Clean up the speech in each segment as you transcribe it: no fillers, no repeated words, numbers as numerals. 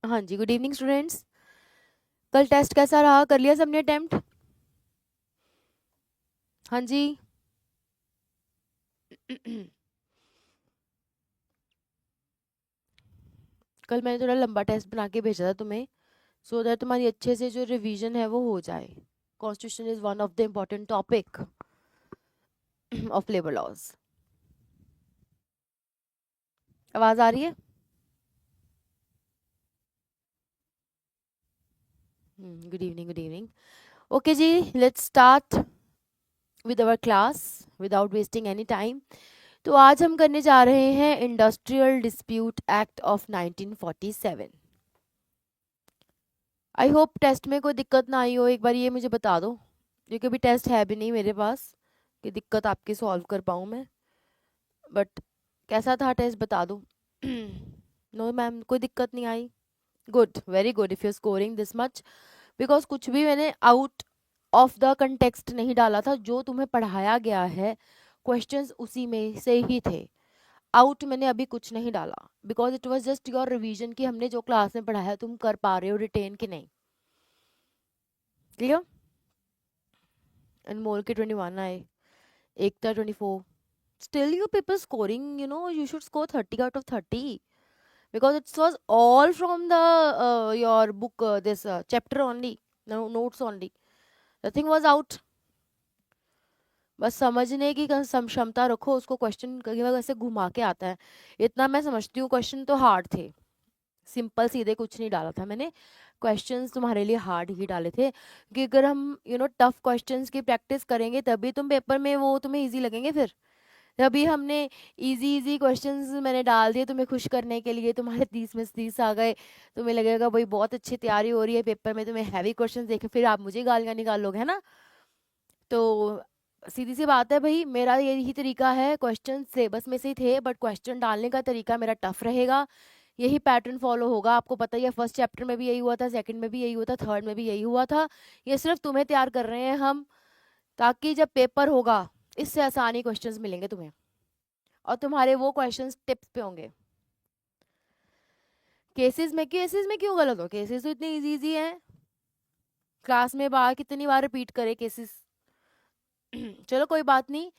हाँ जी, good evening students. कल test कैसा रहा? कर लिया सबने अटेम्प्ट? हाँ जी। कल मैंने थोड़ा लंबा टेस्ट बना के भेजा था तुम्हें, सो दैट तुम्हारी अच्छे से जो रिवीजन है वो हो जाए। Constitution is one of the important topic of labour laws. आवाज आ रही है? Good evening, good evening. Okay जी, let's start with our class without wasting any time. तो आज हम करने जा रहे हैं industrial dispute act of 1947। I hope test में कोई दिक्कत ना आई हो। एक बार ये मुझे बता दो, क्योंकि अभी टेस्ट है भी नहीं मेरे पास कि दिक्कत आपकी सॉल्व कर पाऊँ मैं। बट कैसा था टेस्ट बता दो। नो मैम, कोई दिक्कत नहीं आई। Good, very good if you scoring this much, because कुछ भी मैंने आउट ऑफ द कंटेक्स्ट नहीं डाला था। जो तुम्हें पढ़ाया गया है क्वेश्चंस उसी में से ही थे। आउट मैंने अभी कुछ नहीं डाला, because it was just your revision कि हमने जो क्लास में पढ़ाया तुम कर पा रहे हो रिटेन कि नहीं। क्लियर? अनमोल के 21 आए, एकता 24। Still you people scoring, you should score 30 out of 30, because it was all from the your book, this chapter only, no notes only. Nothing was out. बस समझने की क्षमता रखो। उसको क्वेश्चन कैसे घुमा के आता है, इतना मैं समझती हूँ। क्वेश्चन तो हार्ड थे, सिंपल सीधे कुछ नहीं डाला था मैंने। क्वेश्चंस तुम्हारे लिए हार्ड ही डाले थे, कि अगर हम टफ क्वेश्चंस की प्रैक्टिस करेंगे तभी तुम पेपर में वो तुम्हें इजी लगेंगे। फिर तभी हमने इजी इजी क्वेश्चंस मैंने डाल दिए तुम्हें खुश करने के लिए। तुम्हारे 30 में से 30 आ गए, तुम्हें लगेगा भाई बहुत अच्छी तैयारी हो रही है पेपर में। तुम्हें हैवी क्वेश्चंस देखे फिर आप मुझे गालियां निकालोगे, है ना? तो सीधी सी बात है भाई, मेरा यही तरीका है। क्वेश्चन सिलेबस में से ही थे, बट क्वेश्चन डालने का तरीका मेरा टफ रहेगा। यही पैटर्न फॉलो होगा। आपको पता ही है, फर्स्ट चैप्टर में भी यही हुआ था, सेकंड में भी यही हुआ था, थर्ड में भी यही हुआ था। ये सिर्फ तुम्हें तैयार कर रहे हैं हम, ताकि जब पेपर होगा इससे आसानी क्वेश्चंस मिलेंगे तुम्हें, और तुम्हारे वो क्वेश्चंस टिप्स पे होंगे। केसेस में क्यों गलत हो? केसेस तो इतने इजी इजी हैं। क्लास में बार कितनी बार रिपीट करे केसेस। चलो कोई बात नहीं,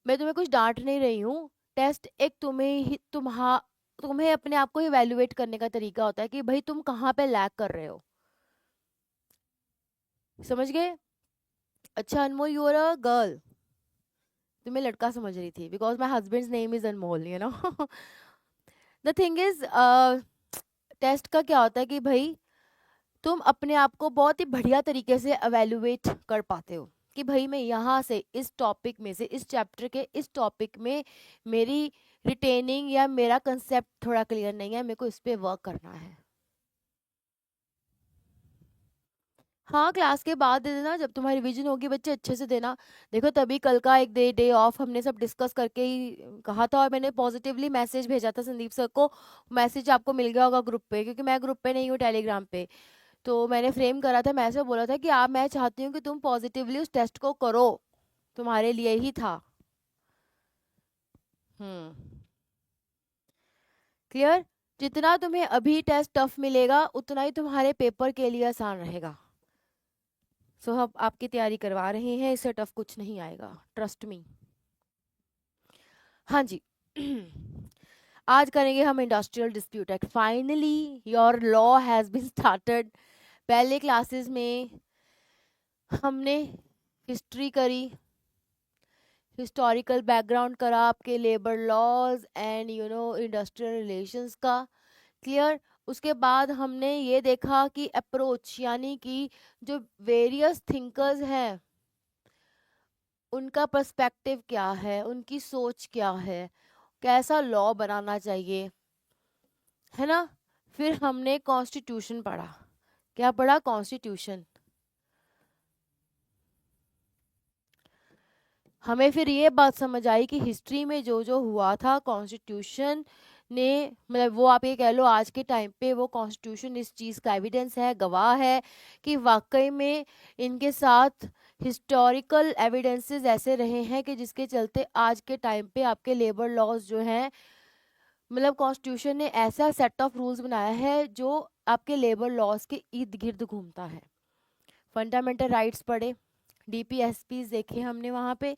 मैं तुम्हें कुछ डांट नहीं रही हूँ। टेस्ट एक तुम्हें अपने आप को इवेल्युएट करने का तरीका होता है कि भाई तुम कहाँ पे लैग कर रहे हो। समझ गए? अच्छा Anmol, you are a girl. तुम्हें लड़का समझ रही थी, because my husband name is Anmol, the thing is, test का क्या होता है कि भाई तुम अपने आप को बहुत ही बढ़िया तरीके से एवेल्युएट कर पाते हो कि भाई मैं यहाँ से इस टॉपिक में से इस चैप्टर के इस टॉपिक में मेरी रिटेनिंग या मेरा कंसेप्ट थोड़ा क्लियर नहीं है, मेरे को इस पे वर्क करना है। हाँ, क्लास के बाद दे देना जब तुम्हारी रिवीजन होगी, बच्चे अच्छे से देना। देखो तभी कल का एक डे ऑफ हमने सब डिस्कस करके ही कहा था, और मैंने पॉजिटिवली मैसेज भेजा था संदीप सर को। मैसेज आपको मिल गया होगा ग्रुप पे, क्योंकि मैं ग्रुप पे नहीं हूँ, टेलीग्राम पे। तो मैंने फ्रेम करा था, मैं ऐसे बोला था कि आप, मैं चाहती हूँ कि तुम पॉजिटिवली उस टेस्ट को करो, तुम्हारे लिए ही था। हम्म, क्लियर? जितना तुम्हें अभी टेस्ट टफ मिलेगा उतना ही तुम्हारे पेपर के लिए आसान रहेगा। सो हम आपकी तैयारी करवा रहे हैं, इससे टफ कुछ नहीं आएगा, ट्रस्ट मी। हाँ जी। आज करेंगे हम industrial dispute act. Finally your law has been started. पहले क्लासेस में हमने हिस्ट्री करी, हिस्टोरिकल बैकग्राउंड करा आपके labour laws and industrial relations का। क्लियर? उसके बाद हमने ये देखा कि अप्रोच, यानी कि जो वेरियस थिंकर्स हैं उनका पर्सपेक्टिव क्या है, उनकी सोच क्या है, कैसा लॉ बनाना चाहिए, है ना? फिर हमने कॉन्स्टिट्यूशन पढ़ा। क्या पढ़ा? कॉन्स्टिट्यूशन। हमें फिर ये बात समझ आई कि हिस्ट्री में जो जो हुआ था कॉन्स्टिट्यूशन ने, मतलब वो आप ये कह लो आज के टाइम पे वो कॉन्स्टिट्यूशन इस चीज़ का एविडेंस है, गवाह है कि वाकई में इनके साथ हिस्टोरिकल एविडेंसेस ऐसे रहे हैं कि जिसके चलते आज के टाइम पे आपके लेबर लॉज जो हैं, मतलब कॉन्स्टिट्यूशन ने ऐसा सेट ऑफ रूल्स बनाया है जो आपके लेबर लॉज के इर्द गिर्द घूमता है। फंडामेंटल राइट्स पढ़े, डीपीएसपीज देखे हमने, वहाँ पे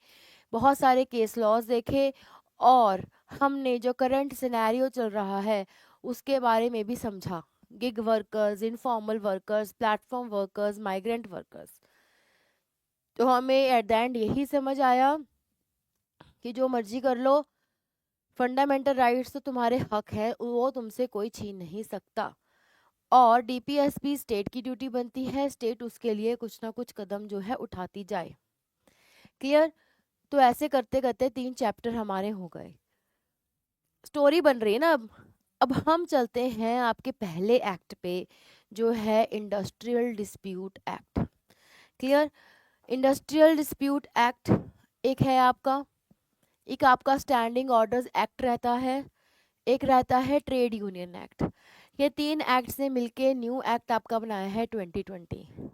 बहुत सारे केस लॉज देखे, और हमने जो करंट सिनेरियो चल रहा है उसके बारे में भी समझा। Gig workers, informal workers, platform workers, migrant workers. तो हमें एट द एंड यही समझ आया कि जो मर्जी कर लो, फंडामेंटल राइट्स तो तुम्हारे हक है, वो तुमसे कोई छीन नहीं सकता। और डीपीएसपी स्टेट की ड्यूटी बनती है, स्टेट उसके लिए कुछ ना कुछ कदम जो है उठाती जाए। क्लियर? तो ऐसे करते करते 3 चैप्टर हमारे हो गए। स्टोरी बन रही है ना अब हम चलते हैं आपके पहले एक्ट पे, जो है industrial dispute act. Clear? Industrial dispute act एक है आपका, एक आपका स्टैंडिंग ऑर्डर्स एक्ट रहता है, एक रहता है ट्रेड यूनियन एक्ट। ये 3 एक्ट्स ने मिलके न्यू एक्ट आपका बनाया है 2020।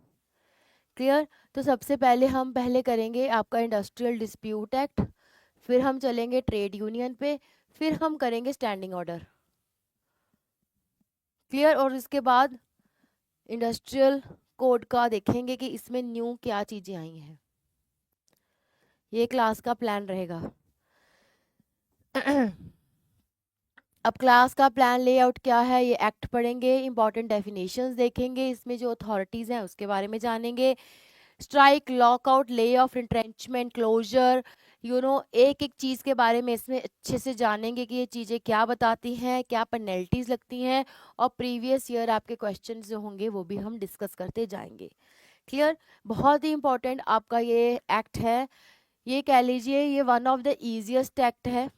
क्लियर? तो सबसे पहले हम करेंगे आपका इंडस्ट्रियल डिस्प्यूट एक्ट, फिर हम चलेंगे ट्रेड यूनियन पे, फिर हम करेंगे स्टैंडिंग ऑर्डर। क्लियर? और इसके बाद इंडस्ट्रियल कोड का देखेंगे कि इसमें न्यू क्या चीज़ें आई हैं। ये क्लास का प्लान रहेगा। अब क्लास का प्लान लेआउट क्या है, ये एक्ट पढ़ेंगे, इंपॉर्टेंट डेफिनेशंस देखेंगे, इसमें जो अथॉरिटीज़ हैं उसके बारे में जानेंगे, strike, lockout, lay off, retrenchment, closure, एक एक चीज़ के बारे में इसमें अच्छे से जानेंगे कि ये चीज़ें क्या बताती हैं, क्या पेनल्टीज लगती हैं, और प्रीवियस ईयर आपके क्वेश्चन जो होंगे वो भी हम डिस्कस करते जाएंगे। क्लियर? बहुत ही इंपॉर्टेंट आपका ये एक्ट है, ये कह लीजिए ये one of the easiest act है।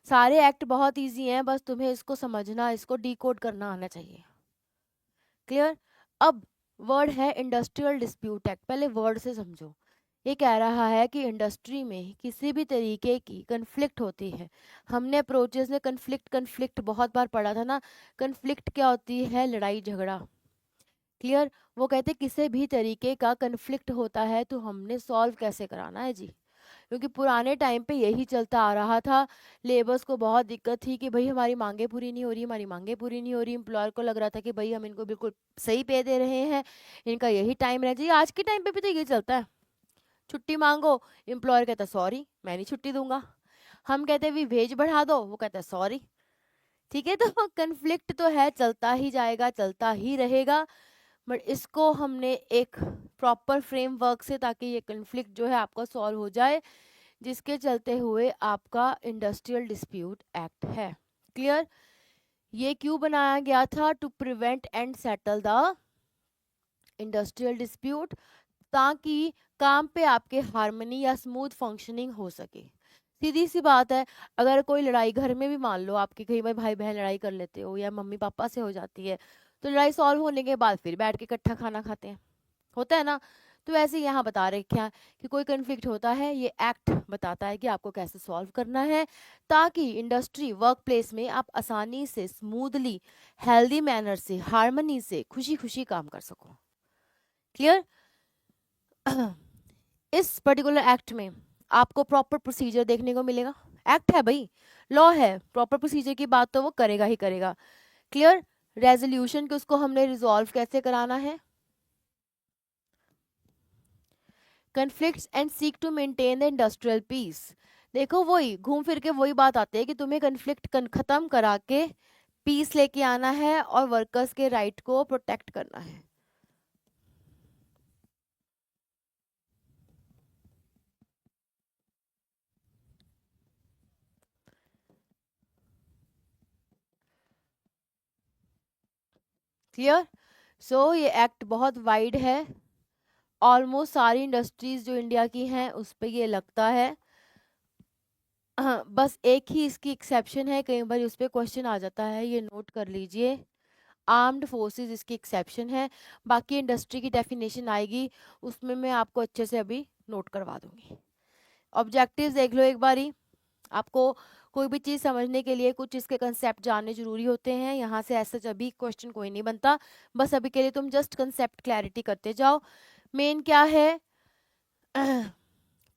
सारे एक्ट बहुत ईजी हैं, बस तुम्हें इसको समझना, इसको डिकोड करना आना चाहिए। क्लियर? अब वर्ड है इंडस्ट्रियल डिस्प्यूट एक्ट, पहले वर्ड से समझो। ये कह रहा है कि इंडस्ट्री में किसी भी तरीके की कन्फ्लिक्ट होती है। हमने अप्रोचेस में कन्फ्लिक्ट कन्फ्लिक्ट बहुत बार पढ़ा था ना। कन्फ्लिक्ट क्या होती है? लड़ाई झगड़ा। क्लियर? वो कहते किसी भी तरीके का कन्फ्लिक्ट होता है तो हमने सॉल्व कैसे कराना है जी, क्योंकि पुराने टाइम पे यही चलता आ रहा था। लेबर्स को बहुत दिक्कत थी कि भाई हमारी मांगे पूरी नहीं हो रही, हमारी मांगे पूरी नहीं हो रही। एम्प्लॉयर को लग रहा था कि भाई हम इनको बिल्कुल सही पे दे रहे हैं, इनका यही टाइम रहना चाहिए। आज के टाइम पे भी तो यही चलता है, छुट्टी मांगो, एम्प्लॉयर कहता सॉरी मैं नहीं छुट्टी दूंगा। हम कहते भी वेज बढ़ा दो, वो कहता है सॉरी। ठीक है, तो कन्फ्लिक्ट तो है, चलता ही जाएगा, चलता ही रहेगा, बट इसको हमने एक प्रॉपर फ्रेमवर्क से, ताकि ये कन्फ्लिक्ट जो है आपका सॉल्व हो जाए, जिसके चलते हुए आपका इंडस्ट्रियल डिस्प्यूट एक्ट है। क्लियर? ये क्यों बनाया गया था? To prevent and settle the industrial dispute, ताकि काम पे आपके हार्मनी या स्मूथ फंक्शनिंग हो सके। सीधी सी बात है, अगर कोई लड़ाई घर में भी, मान लो आपके कहीं भाई बहन लड़ाई कर लेते हो या मम्मी पापा से हो जाती है, तो लड़ाई सॉल्व होने के बाद फिर बैठ के इकट्ठा खाना खाते हैं, होता है ना। तो ऐसे यहाँ बता रखे हैं कि कोई कन्फ्लिक्ट होता है, ये एक्ट बताता है कि आपको कैसे सॉल्व करना है, ताकि इंडस्ट्री वर्क प्लेस में आप आसानी से, स्मूथली, हेल्दी मैनर से, हार्मनी से, खुशी खुशी काम कर सको। क्लियर? इस पर्टिकुलर एक्ट में आपको प्रॉपर प्रोसीजर देखने को मिलेगा। एक्ट है भाई, लॉ है, प्रॉपर प्रोसीजर की बात तो वो करेगा ही करेगा। क्लियर? रेजोल्यूशन के उसको हमने रिजॉल्व कैसे कराना है, conflicts and seek to maintain the industrial peace. देखो वही घूम फिर के वही बात आती है कि तुम्हें कन्फ्लिक्ट खत्म करा के पीस लेके आना है और वर्कर्स के राइट को प्रोटेक्ट करना है। क्लियर? सो ये एक्ट बहुत वाइड है, ऑलमोस्ट सारी इंडस्ट्रीज जो इंडिया की हैं उस पर ये लगता है। हाँ, बस एक ही इसकी एक्सेप्शन है, कई बार उस पर क्वेश्चन आ जाता है, ये नोट कर लीजिए। आर्म्ड फोर्सेस इसकी एक्सेप्शन है, बाकी इंडस्ट्री की डेफिनेशन आएगी उसमें मैं आपको अच्छे से अभी नोट करवा दूंगी। ऑब्जेक्टिव्स देख लो एक बारी। आपको कोई भी चीज़ समझने के लिए कुछ इसके कंसेप्ट जानने जरूरी होते हैं, यहाँ से ऐसा जब भी क्वेश्चन कोई नहीं बनता, बस अभी के लिए तुम जस्ट कंसेप्ट क्लैरिटी करते जाओ। मेन क्या है?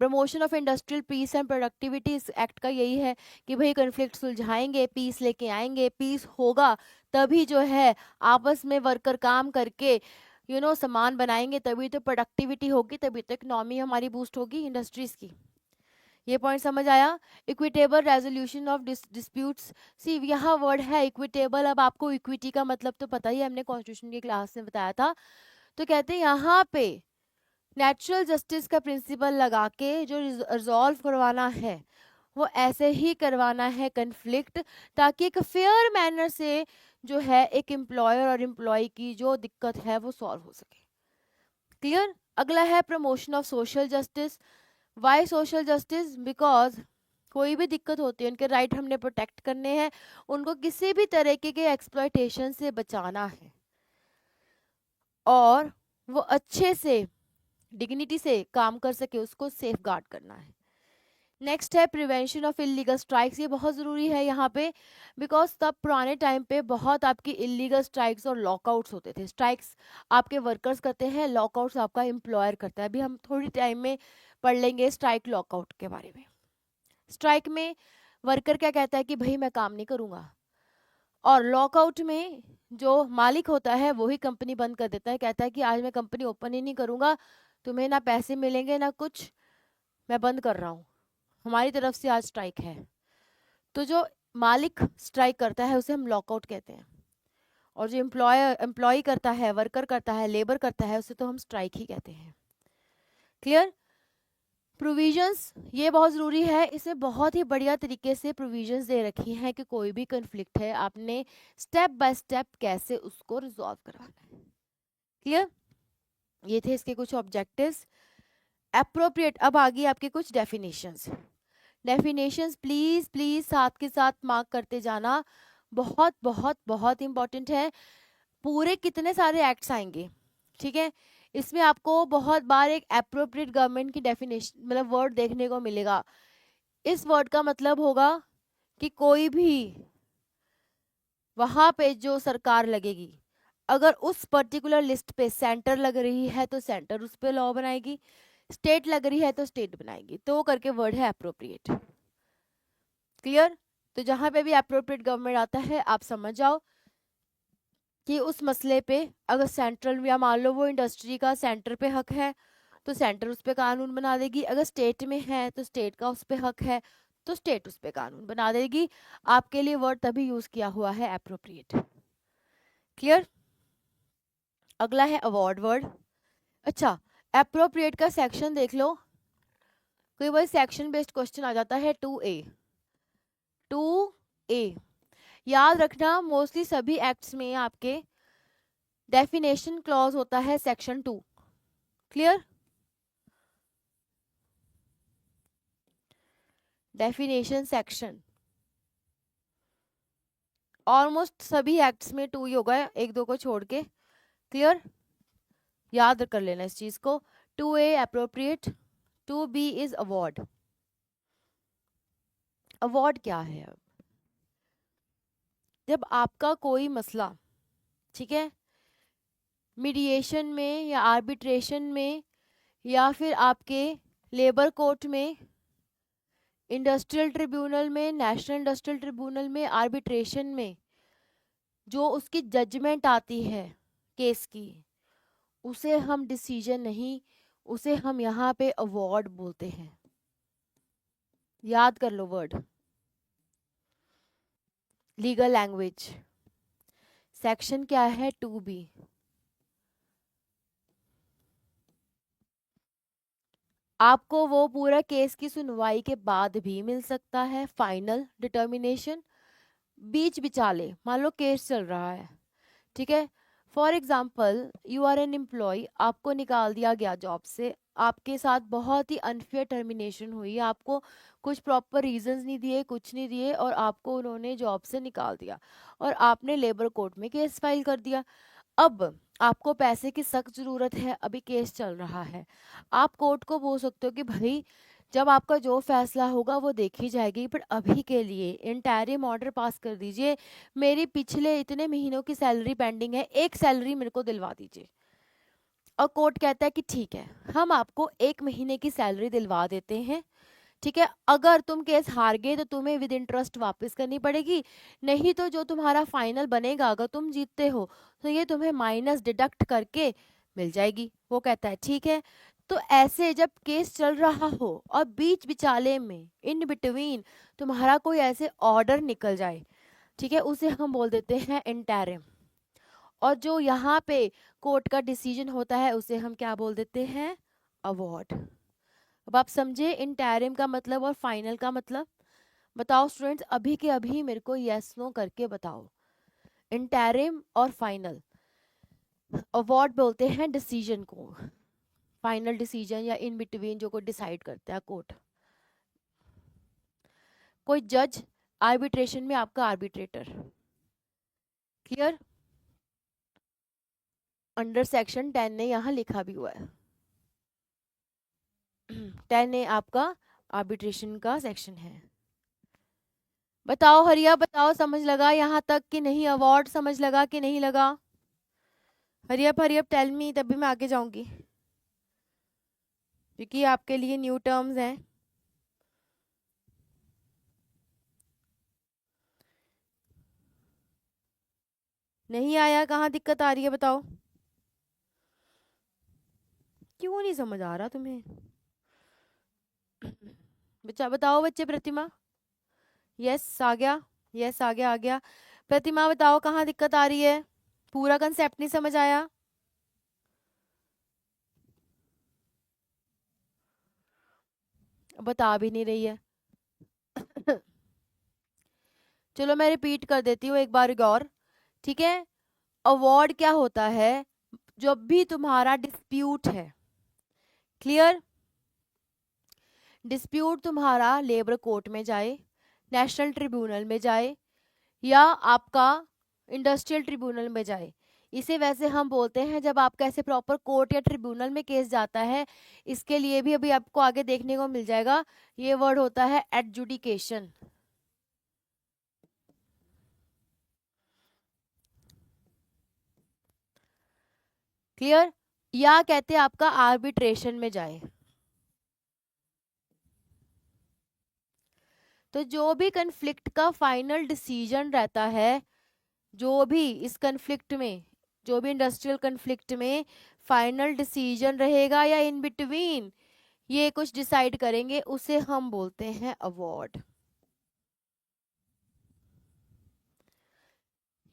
Promotion of industrial peace and productivity इस एक्ट का यही है कि भाई कन्फ्लिक्ट सुलझाएंगे, पीस लेके आएंगे, पीस होगा तभी जो है आपस में वर्कर काम करके सामान बनाएंगे, तभी तो प्रोडक्टिविटी होगी, तभी तो इकोनॉमी हमारी बूस्ट होगी इंडस्ट्रीज की। ये पॉइंट समझ आया? इक्विटेबल रेजोल्यूशन ऑफ डिस्प्यूट्स, सी यहाँ वर्ड है इक्विटेबल। अब आपको इक्विटी का मतलब तो पता ही है, हमने कॉन्स्टिट्यूशन की क्लास में बताया था। तो कहते हैं यहाँ पे नेचुरल जस्टिस का प्रिंसिपल लगा के जो रिजॉल्व करवाना है वो ऐसे ही करवाना है कन्फ्लिक्ट, ताकि एक फेयर मैनर से जो है एक एम्प्लॉयर और एम्प्लॉय की जो दिक्कत है वो सॉल्व हो सके। क्लियर? अगला है promotion of social justice. Why social justice? Because कोई भी दिक्कत होती है उनके राइट हमने प्रोटेक्ट करने हैं, उनको किसी भी तरीके के एक्सप्लॉयटेशन से बचाना है और वो अच्छे से डिग्निटी से काम कर सके, उसको सेफ गार्ड करना है। नेक्स्ट है प्रिवेंशन ऑफ इलीगल स्ट्राइक्स। ये बहुत ज़रूरी है यहाँ पे, बिकॉज तब पुराने टाइम पे बहुत आपकी इलीगल स्ट्राइक्स और लॉकआउट्स होते थे। स्ट्राइक्स आपके वर्कर्स करते हैं, लॉकआउट्स आपका एम्प्लॉयर करता है। अभी हम थोड़ी टाइम में पढ़ लेंगे स्ट्राइक लॉकआउट के बारे में। स्ट्राइक में वर्कर क्या कहता है कि भाई मैं काम नहीं करूँगा, और लॉकआउट में जो मालिक होता है वही कंपनी बंद कर देता है, कहता है कि आज मैं कंपनी ओपन ही नहीं करूँगा, तुम्हें ना पैसे मिलेंगे ना कुछ, मैं बंद कर रहा हूँ, हमारी तरफ से आज स्ट्राइक है। तो जो मालिक स्ट्राइक करता है उसे हम लॉकआउट कहते हैं, और जो एम्प्लॉय करता है, वर्कर करता है, लेबर करता है, उसे तो हम स्ट्राइक ही कहते हैं। क्लियर? प्रोविजंस ये बहुत ज़रूरी है, इसमें बहुत ही बढ़िया तरीके से प्रोविजंस दे रखी हैं कि कोई भी कन्फ्लिक्ट है आपने स्टेप बाय स्टेप कैसे उसको रिजॉल्व करवाना है। क्लियर? ये थे इसके कुछ ऑब्जेक्टिव्स। एप्रोप्रिएट, अब आगे आपके कुछ डेफिनेशंस। डेफिनेशंस प्लीज प्लीज साथ के साथ मार्क करते जाना, बहुत बहुत बहुत इंपॉर्टेंट है। पूरे कितने सारे एक्ट्स आएंगे, ठीक है, इसमें आपको बहुत बार एक एप्रोप्रिएट गवर्नमेंट की डेफिनेशन मतलब वर्ड देखने को मिलेगा। इस वर्ड का मतलब होगा कि कोई भी वहां पे जो सरकार लगेगी, अगर उस पर्टिकुलर लिस्ट पे सेंटर लग रही है तो सेंटर उस पे लॉ बनाएगी, स्टेट लग रही है तो स्टेट बनाएगी, तो वो करके वर्ड है एप्रोप्रिएट। क्लियर? तो जहां पे भी एप्रोप्रिएट गवर्नमेंट आता है आप समझ जाओ कि उस मसले पे अगर सेंट्रल या मान लो वो इंडस्ट्री का सेंटर पे हक है तो सेंटर उस पे कानून बना देगी, अगर स्टेट में है तो स्टेट का उस पे हक है तो स्टेट उस पे कानून बना देगी। आपके लिए वर्ड तभी यूज किया हुआ है एप्रोप्रिएट। क्लियर? अगला है अवार्ड वर्ड। अच्छा, एप्रोप्रिएट का सेक्शन देख लो, कोई बार सेक्शन बेस्ड क्वेश्चन आ जाता है 2A। 2A याद रखना, मोस्टली सभी एक्ट्स में आपके डेफिनेशन क्लॉज होता है section 2। Clear? Definition section almost सभी एक्ट्स में 2 ही होगा, एक दो को छोड़ के। क्लियर? याद कर लेना इस चीज को। 2A appropriate, 2B is award. Award क्या है? अब जब आपका कोई मसला, ठीक है, मीडिएशन में या आर्बिट्रेशन में या फिर आपके लेबर कोर्ट में, इंडस्ट्रियल ट्रिब्यूनल में, नेशनल इंडस्ट्रियल ट्रिब्यूनल में, आर्बिट्रेशन में जो उसकी जजमेंट आती है केस की, उसे हम डिसीजन नहीं, उसे हम यहाँ पे अवार्ड बोलते हैं। याद कर लो वर्ड। लीगल लैंग्वेज सेक्शन क्या है? 2B। आपको वो पूरा केस की सुनवाई के बाद भी मिल सकता है फाइनल डिटर्मिनेशन। बीच बिचाले मान लो केस चल रहा है, ठीक है, for example you are an employ, आपको निकाल दिया गया जॉब से, आपके साथ बहुत ही अनफेयर टर्मिनेशन हुई, आपको कुछ प्रॉपर रीजंस नहीं दिए, कुछ नहीं दिए, और आपको उन्होंने जॉब से निकाल दिया और आपने लेबर कोर्ट में केस फाइल कर दिया। अब आपको पैसे की सख्त ज़रूरत है, अभी केस चल रहा है, आप कोर्ट को बोल सकते हो कि भाई जब आपका जो फैसला होगा वो देखी जाएगी, बट अभी के लिए इंटरिम ऑर्डर पास कर दीजिए, मेरी पिछले इतने महीनों की सैलरी पेंडिंग है, एक सैलरी मेरे को दिलवा दीजिए। और कोर्ट कहता है कि ठीक है, हम आपको 1 महीने की सैलरी दिलवा देते हैं, ठीक है, अगर तुम केस हार गए तो तुम्हें विद इंटरेस्ट वापस करनी पड़ेगी, नहीं तो जो तुम्हारा फाइनल बनेगा अगर तुम जीतते हो तो ये तुम्हें माइनस डिडक्ट करके मिल जाएगी। वो कहता है ठीक है। तो ऐसे जब केस चल रहा हो और बीच बिचाले में इन बिटवीन तुम्हारा कोई ऐसे ऑर्डर निकल जाए, ठीक है, उसे हम बोल देते हैं इंटरिम। और जो यहाँ पे कोर्ट का डिसीजन होता है उसे हम क्या बोल देते हैं, अवॉर्ड। अब आप समझे इंटरिम का मतलब और फाइनल का मतलब। बताओ स्टूडेंट्स, अभी के अभी मेरे को यस नो करके बताओ, इंटरिम और फाइनल। अवॉर्ड बोलते हैं डिसीजन को, फाइनल डिसीजन या इन बिटवीन जो को डिसाइड करता है कोर्ट। कोई जज, आर्बिट्रेशन में आपका आर्बिट्रेटर। क्लियर? अंडर सेक्शन 10 ने यहाँ लिखा भी हुआ है। 10 ए आपका आर्बिट्रेशन का सेक्शन है। बताओ हरिया, बताओ समझ लगा यहाँ तक कि नहीं? अवार्ड समझ लगा कि नहीं लगा? हरियप हरियप टेल मी, तभी मैं आगे जाऊंगी क्योंकि आपके लिए न्यू टर्म्स हैं। नहीं आया? कहाँ दिक्कत आ रही है बताओ? क्यों नहीं समझ आ रहा तुम्हें? बच्चा बताओ, बच्चे। प्रतिमा, यस आ गया, यस आ गया, आ गया। प्रतिमा बताओ कहाँ दिक्कत आ रही है? पूरा कंसेप्ट नहीं समझ आया? बता भी नहीं रही है। चलो मैं रिपीट कर देती हूँ एक बार और, ठीक है। अवार्ड क्या होता है? जब भी तुम्हारा डिस्प्यूट है, क्लियर, डिस्प्यूट तुम्हारा लेबर कोर्ट में जाए, नेशनल ट्रिब्यूनल में जाए, या आपका इंडस्ट्रियल ट्रिब्यूनल में जाए, इसे वैसे हम बोलते हैं जब आपका ऐसे प्रॉपर कोर्ट या ट्रिब्यूनल में केस जाता है, इसके लिए भी अभी आपको आगे देखने को मिल जाएगा, ये वर्ड होता है एडजुडिकेशन। क्लियर? या कहते हैं आपका आर्बिट्रेशन में जाए। तो जो भी कन्फ्लिक्ट का फाइनल डिसीजन रहता है, जो भी इस कन्फ्लिक्ट में, जो भी इंडस्ट्रियल कन्फ्लिक्ट में फाइनल डिसीजन रहेगा या इन बिटवीन ये कुछ डिसाइड करेंगे, उसे हम बोलते हैं अवार्ड।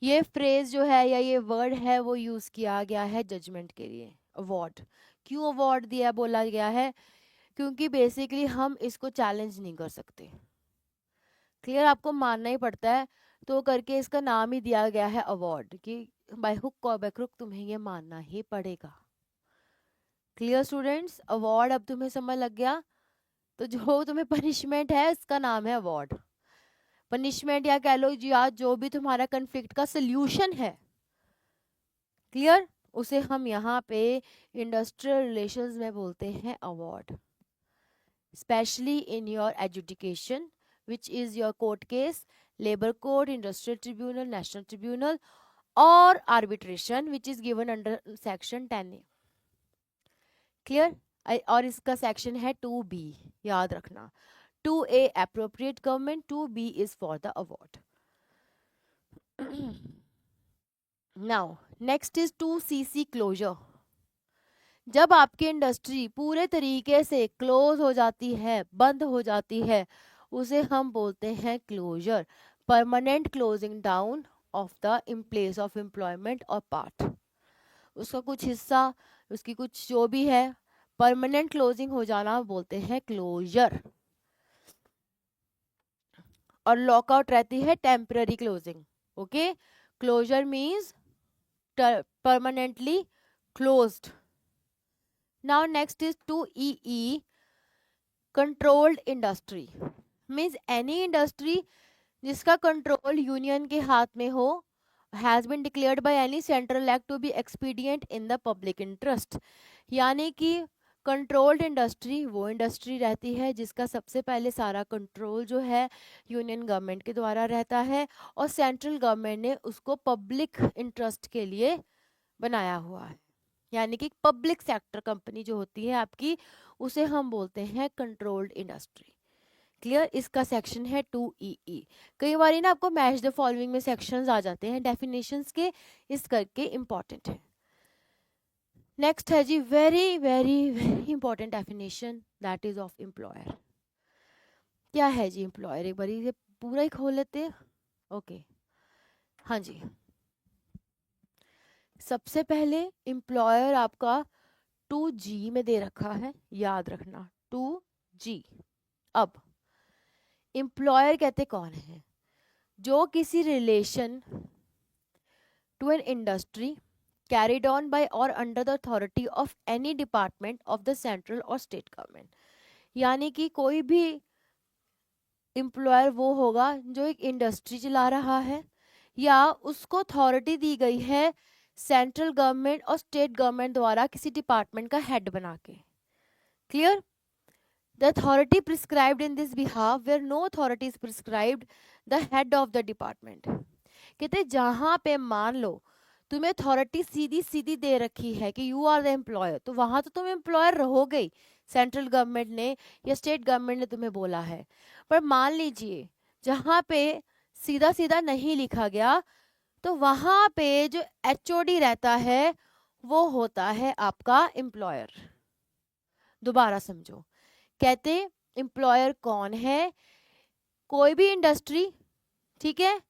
ये फ्रेज जो है या ये वर्ड है वो यूज किया गया है जजमेंट के लिए, अवार्ड। क्यों अवार्ड दिया बोला गया है? क्योंकि बेसिकली हम इसको चैलेंज नहीं कर सकते। क्लियर? आपको मानना ही पड़ता है, तो करके इसका नाम ही दिया गया है अवार्ड, कि बाय हुक और बाय क्रुक तुम्हें ये मानना ही पड़ेगा। Clear students? अवार्ड अब तुम्हें समझ लग गया? तो जो तुम्हें पनिशमेंट है इसका नाम है अवार्ड। पनिशमेंट या कह लो जी, आज जो भी तुम्हारा कन्फ्लिक्ट का सोल्यूशन है, क्लियर, उसे हम यहाँ पे इंडस्ट्रियल रिलेशंस में बोलते हैं award. Specially in your education which is your court case, labour court, industrial tribunal, national tribunal, और arbitration which is given under section 10A। Clear? और इसका सेक्शन है 2B, याद रखना। 2A appropriate government, 2B is for the award. Now next is 2CC closure। जब आपकी industry पूरे तरीके से क्लोज हो जाती है, बंद हो जाती है, उसे हम बोलते हैं closure, permanent closing down of the in place of employment और पार्ट। उसका कुछ हिस्सा, उसकी कुछ जो भी है, परमानेंट क्लोजिंग हो जाना बोलते हैं क्लोजर। और लॉकआउट रहती है temporary closing. Okay, closure means permanently closed. Now next is 2EE, controlled industry, means any industry जिसका कंट्रोल यूनियन के हाथ में हो, has been declared by any central act to be expedient in the public interest. यानी कि controlled industry वो industry रहती है जिसका सबसे पहले सारा कंट्रोल जो है यूनियन गवर्नमेंट के द्वारा रहता है, और सेंट्रल गवर्नमेंट ने उसको पब्लिक इंटरेस्ट के लिए बनाया हुआ है। यानी कि पब्लिक सेक्टर कंपनी जो होती है आपकी, उसे हम बोलते हैं कंट्रोल्ड इंडस्ट्री। क्लियर? इसका सेक्शन है 2EE। कई बार ना आपको मैच द फॉलोइंग में सेक्शंस आ जाते हैं डेफिनेशंस के, इस करके इंपॉर्टेंट है। नेक्स्ट है जी very very very important definition, that is of employer. क्या है जी एम्प्लॉयर? एक बार ये पूरा ही खोल लेते हैं। ओके, हाँ जी। सबसे पहले एम्प्लॉयर आपका 2G में दे रखा है, याद रखना 2G। अब एम्प्लॉयर कहते कौन है? जो किसी relation to an industry carried on by or under the authority of any department of the central or state government। यानी कि कोई भी एम्प्लॉयर वो होगा जो एक इंडस्ट्री चला रहा है या उसको अथॉरिटी दी गई है सेंट्रल गवर्नमेंट और स्टेट गवर्नमेंट द्वारा किसी डिपार्टमेंट का हेड बना के। Clear? The authority prescribed in this behalf where no authority is prescribed the head of the department. कहते जहां पे मान लो तुम्हें अथॉरिटी सीधी सीधी दे रखी है कि यू आर द एम्प्लॉयर, तो वहां तो तुम एम्प्लॉयर रहोगे ही, सेंट्रल गवर्नमेंट ने या स्टेट गवर्नमेंट ने तुम्हें बोला है। पर मान लीजिए जहां पे सीधा सीधा नहीं लिखा गया, तो वहां पे जो एचओडी रहता है वो होता है आपका एम्प्लॉयर। दोबारा समझो, कहते एम्प्लॉयर कौन है? कोई भी इंडस्ट्री, ठीक है,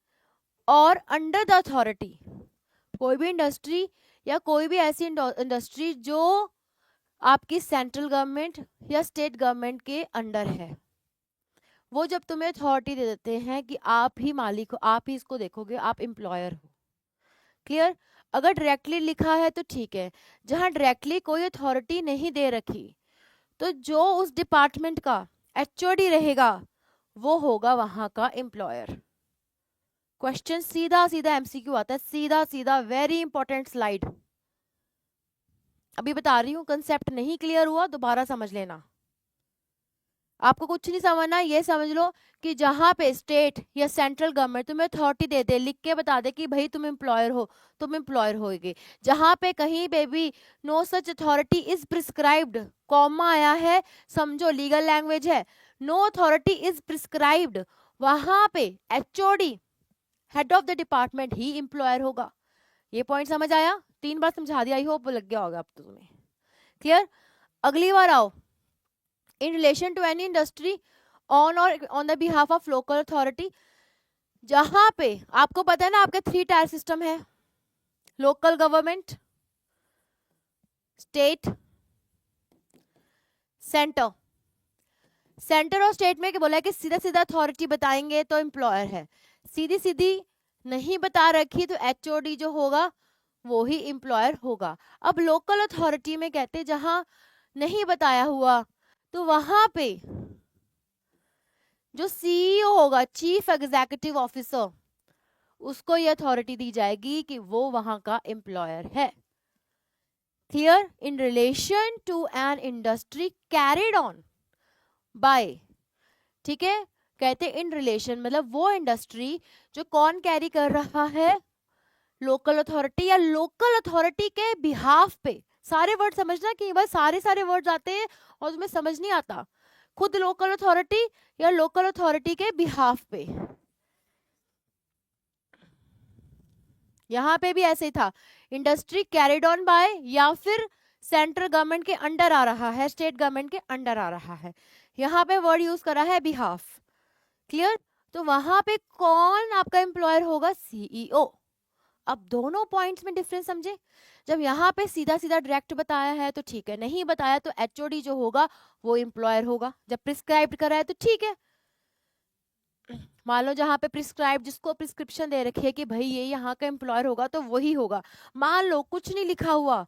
और अंडर द अथॉरिटी, कोई भी इंडस्ट्री या कोई भी ऐसी इंडस्ट्री जो आपकी सेंट्रल गवर्नमेंट या स्टेट गवर्नमेंट के अंडर है, वो जब तुम्हें अथॉरिटी दे देते हैं कि आप ही मालिक हो, आप ही इसको देखोगे, आप एम्प्लॉयर हो। क्लियर? अगर डायरेक्टली लिखा है तो ठीक है, जहां डायरेक्टली कोई अथॉरिटी नहीं दे रखी, तो जो उस डिपार्टमेंट का एचओडी रहेगा वो होगा वहां का एम्प्लॉयर। क्वेश्चन सीधा सीधा एमसीक्यू आता है, सीधा सीधा, वेरी इंपॉर्टेंट स्लाइड। अभी बता रही हूँ, कंसेप्ट नहीं क्लियर हुआ दोबारा समझ लेना। आपको कुछ नहीं समझना, ये समझ लो कि जहां पे स्टेट या सेंट्रल गवर्नमेंट तुम्हें अथॉरिटी दे दे, लिख के बता दे कि भाई तुम एम्प्लॉयर हो, तुम एम्प्लॉयर होगे। जहां पे कहीं पे भी no such authority is prescribed, comma आया है, समझो लीगल लैंग्वेज है, नो अथॉरिटी इज प्रिस्क्राइब्ड, वहां पे HOD head of the department ही एम्प्लॉयर होगा। ये पॉइंट समझ आया? 3 बार समझा दिया, आई होप लग गया होगा अब तो तुम्हें। क्लियर? अगली बार आओ, in relation to any industry on or on the behalf of local authority। जहां पे आपको पता है ना आपके 3 टायर सिस्टम है, local government, state, centre. Centre और स्टेट में क्या बोला है कि सीधा सीधा अथॉरिटी बताएंगे तो एम्प्लॉयर है, सीधी सीधी नहीं बता रखी तो एचओडी जो होगा वो ही एम्प्लॉयर होगा। अब लोकल अथॉरिटी में कहते जहां नहीं बताया हुआ, तो वहां पे जो सीईओ होगा, चीफ एग्जीक्यूटिव ऑफिसर, उसको ये अथॉरिटी दी जाएगी कि वो वहां का एम्प्लॉयर है। Clear? In relation to an industry carried on by, ठीक है, कहते इन रिलेशन मतलब वो इंडस्ट्री जो कौन कैरी कर रहा है, लोकल अथॉरिटी या लोकल अथॉरिटी के बिहाफ पे। सारे वर्ड समझना कि बस सारे सारे वर्ड आते हैं और तुम्हें समझ नहीं आता, खुद लोकल अथॉरिटी या लोकल अथॉरिटी के बिहाफ पे। यहां पे भी ऐसे ही था, इंडस्ट्री कैरिड ऑन बाय या फिर सेंट्रल गवर्नमेंट के अंडर आ रहा है, स्टेट गवर्नमेंट के अंडर आ रहा है, यहां पे वर्ड यूज करा है बिहाफ। क्लियर? तो वहां पे कौन आपका एम्प्लॉयर होगा? सीईओ। अब दोनों पॉइंट्स में डिफरेंस समझे। जब यहाँ पे सीधा सीधा डायरेक्ट बताया है तो ठीक है, नहीं बताया तो एचओडी जो होगा वो एम्प्लॉयर होगा। जब प्रिस्क्राइब करा है तो ठीक है, मान लो जहाँ पे प्रिस्क्राइब, जिसको प्रिस्क्रिप्शन दे रखी है कि भाई ये यहाँ का एम्प्लॉयर होगा तो वही होगा। मान लो कुछ नहीं लिखा हुआ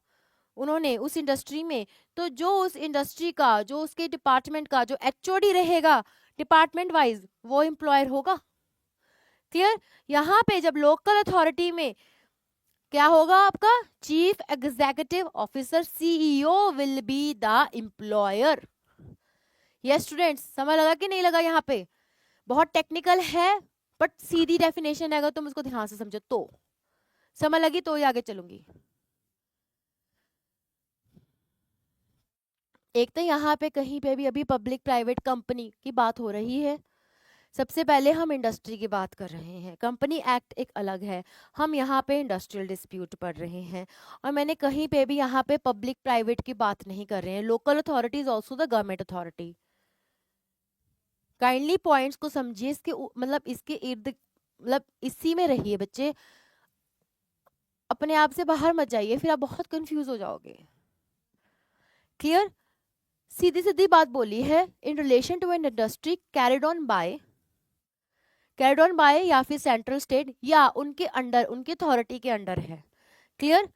उन्होंने उस इंडस्ट्री में, तो जो उस इंडस्ट्री का, जो उसके डिपार्टमेंट का जो एचओडी रहेगा डिपार्टमेंट वाइज, वो एम्प्लॉयर होगा। क्लियर? यहाँ पे जब लोकल अथॉरिटी में क्या होगा आपका, chief executive officer CEO will be the employer. Yes students, समझ लगा कि नहीं लगा? यहाँ पे बहुत टेक्निकल है बट सीधी डेफिनेशन है, अगर तुम उसको ध्यान से समझो तो। समझ लगी तो ही आगे चलूंगी। एक तो यहाँ पे कहीं पे भी अभी पब्लिक प्राइवेट कंपनी की बात हो रही है, सबसे पहले हम इंडस्ट्री की बात कर रहे हैं। कंपनी एक्ट एक अलग है, हम यहाँ पे इंडस्ट्रियल डिस्प्यूट पढ़ रहे हैं। और मैंने कहीं पे भी यहाँ पे पब्लिक प्राइवेट की बात नहीं कर रहे हैं। Local authority is also the government authority. Kindly points को समझिए, इसके मतलब इसके इर्द, मतलब इसी में रहिए बच्चे, अपने आप से बाहर मत जाइए, फिर आप बहुत कंफ्यूज हो जाओगे। क्लियर? सीधी सीधी बात बोली है, in relation to an industry carried on by या फिर सेंट्रल स्टेट या उनके अंडर, उनकी अथॉरिटी के अंडर है। क्लियर?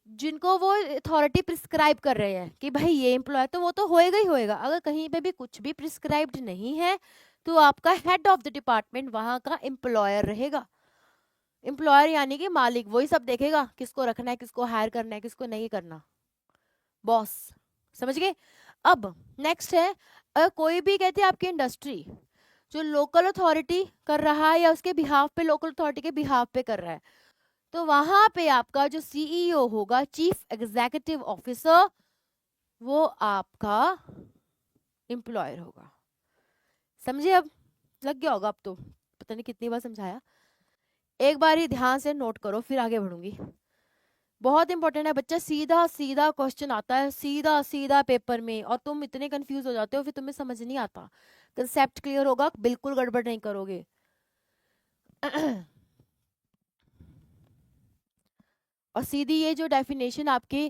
जिनको वो अथॉरिटी प्रिस्क्राइब कर रहे हैं कि भाई ये एम्प्लॉय, तो वो तो होएगा ही होएगा। अगर कहीं पे भी कुछ भी प्रिस्क्राइब्ड नहीं है तो आपका हेड ऑफ द डिपार्टमेंट वहां का एम्प्लॉयर रहेगा। एम्प्लॉयर यानी कि मालिक, वही सब देखेगा किसको रखना है, किसको हायर करना है, किसको नहीं करना, बॉस। समझ गए? अब नेक्स्ट है, कोई भी कहते हैं आपकी इंडस्ट्री जो लोकल अथॉरिटी कर रहा है या उसके बिहाफ पे, लोकल अथॉरिटी के बिहाफ पे कर रहा है, तो वहां पे आपका जो सीईओ होगा, चीफ एग्जीक्यूटिव ऑफिसर, वो आपका एम्प्लॉयर होगा। समझे? अब लग गया होगा, अब तो पता नहीं कितनी बार समझाया। एक बार ही ध्यान से नोट करो, फिर आगे बढ़ूंगी। बहुत इंपॉर्टेंट है बच्चा, सीधा सीधा क्वेश्चन आता है, सीधा सीधा पेपर में, और तुम इतने कंफ्यूज हो जाते हो, फिर तुम्हें समझ नहीं आता। कंसेप्ट क्लियर होगा, बिल्कुल गड़बड़ नहीं करोगे। और सीधी ये जो डेफिनेशन आपके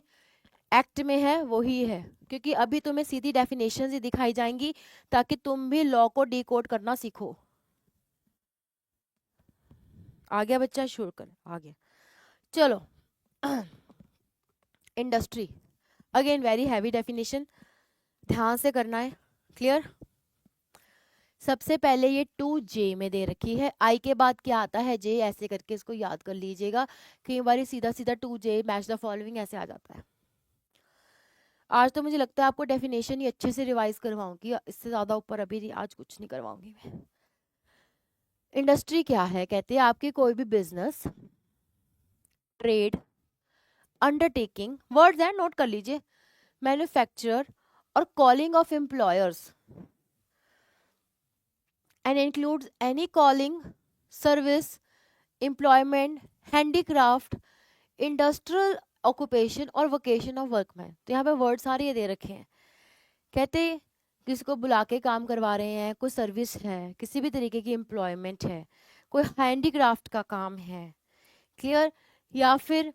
एक्ट में है वही है, क्योंकि अभी तुम्हें सीधी डेफिनेशन ही दिखाई जाएंगी ताकि तुम भी लॉ को डिकोड करना सीखो। आ गया बच्चा? शुरू कर, आ गया। चलो, industry again very heavy definition, ध्यान से करना है। क्लियर? सबसे पहले ये 2J में दे रखी है, आई के बाद क्या आता है, J, ऐसे करके इसको याद कर लीजिएगा। कई बार सीधा सीधा 2J मैच द फॉलोइंग ऐसे आ जाता है। आज तो मुझे लगता है आपको डेफिनेशन ही अच्छे से रिवाइज करवाऊंगी, इससे ज्यादा ऊपर अभी आज कुछ नहीं करवाऊंगी मैं। इंडस्ट्री क्या है? कहते हैं आपकी कोई भी बिजनेस, ट्रेड, अंडरटेकिंग, वर्ड्स हैं नोट कर लीजिए, मैन्युफैक्चरर और calling of employers, and includes any calling, service, employment, handicraft, industrial occupation और वोकेशन ऑफ वर्कमैन। तो यहाँ पे वर्ड सारे ये दे रखे हैं। कहते किसी को बुला के काम करवा रहे हैं, कोई सर्विस है, किसी भी तरीके की एम्प्लॉयमेंट है, कोई हैंडीक्राफ्ट का काम है। क्लियर? या फिर